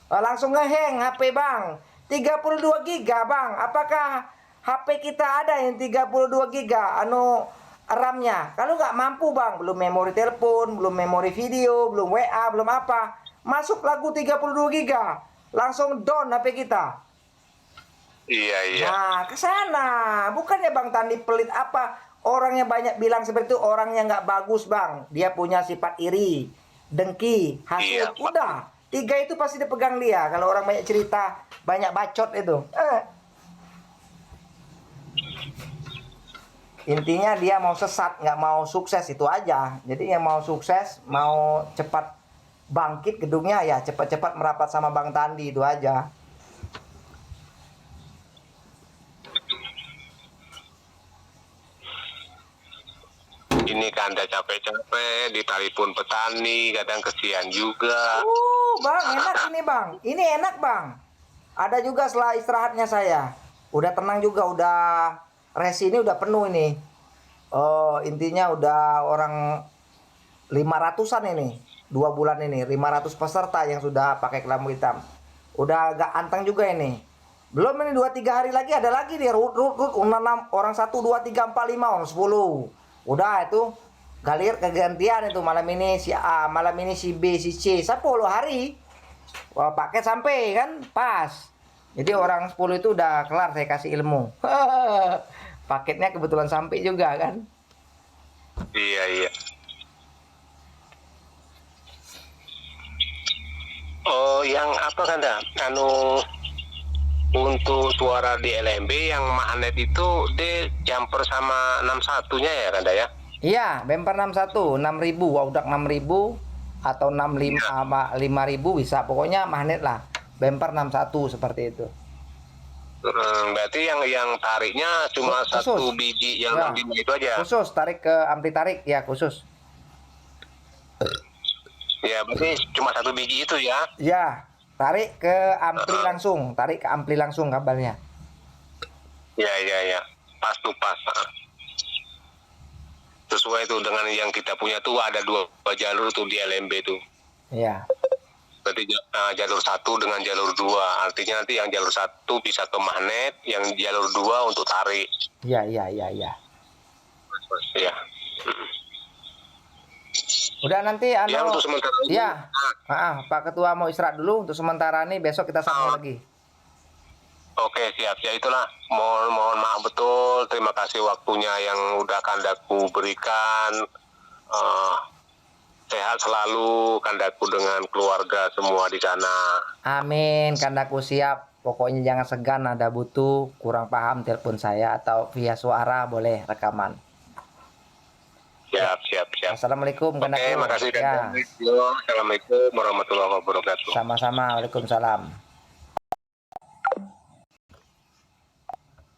Langsung ngeheng HP bang, 32 giga bang. Apakah HP kita ada yang 32 giga RAM-nya? Kalau nggak mampu bang, belum memori telepon, belum memori video, belum WA, belum apa, masuk lagu 32 giga, langsung down HP kita. Iya, iya. Nah, ke sana. Bukannya Bang Tandi pelit apa? Orang yang banyak bilang seperti itu orang yang nggak bagus, Bang. Dia punya sifat iri, dengki, hasut. Iya, Pak. Udah. 3 itu pasti dipegang dia. Kalau orang banyak cerita, banyak bacot itu. Intinya dia mau sesat, nggak mau sukses, itu aja. Jadi yang mau sukses, mau cepat bangkit gedungnya, ya cepat-cepat merapat sama Bang Tandi, itu aja. Ini Kanda capek-capek, ditelepon petani, kadang kesian juga. Bang, enak ini bang. Ini enak bang. Ada juga setelah istirahatnya saya. Udah tenang juga, udah resi ini udah penuh ini. Oh, intinya udah orang 500-an ini. 2 bulan ini, 500 peserta yang sudah pakai kelambu hitam. Udah agak anteng juga ini. Belum ini 2-3 hari lagi ada lagi dia rut orang 1 2 3 4 5 orang 10. Udah itu galir kegantian itu, malam ini si A, malam ini si B, si C, 10 hari. Wah, paket sampai kan pas. Jadi orang 10 itu udah kelar saya kasih ilmu. Paketnya kebetulan sampai juga kan. Iya, iya. Oh, yang apa Kanda? Untuk suara di LMB yang magnet itu dia jumper sama 61-nya ya Kanda ya? Iya, bumper 61, 6000, waudak 6000 atau 65 sama 5000 bisa. Pokoknya magnet lah. Bumper 61 seperti itu. Berarti yang tariknya cuma Khusus. 1 biji yang Ya. 65 itu aja. Khusus tarik ke ampli tarik ya, khusus. Ya, berarti cuma 1 biji itu ya. Ya, tarik ke ampli langsung, tarik ke ampli langsung kabelnya. Ya, ya, ya. Pas tuh pas. Sesuai tuh dengan yang kita punya tuh ada 2 jalur tuh di LMB tuh. Iya. Berarti jalur 1 dengan jalur 2. Artinya nanti yang jalur 1 bisa ke magnet, yang jalur 2 untuk tarik. Iya, iya, iya, iya. Ya. Udah nanti Ya, untuk sementara ini. ya. Pak Ketua mau istirahat dulu untuk sementara nih, besok kita sambung lagi. Oke, siap. Ya itulah. Mohon maaf betul. Terima kasih waktunya yang udah Kandaku berikan. Sehat selalu Kandaku dengan keluarga semua di sana. Amin, kandaku siap. Pokoknya jangan segan, ada butuh, kurang paham telepon saya atau via suara boleh rekaman. Siap. Assalamualaikum kandaku. Oke, makasih Ya, Kanda. Assalamualaikum warahmatullahi wabarakatuh. sama-sama. Waalaikumsalam.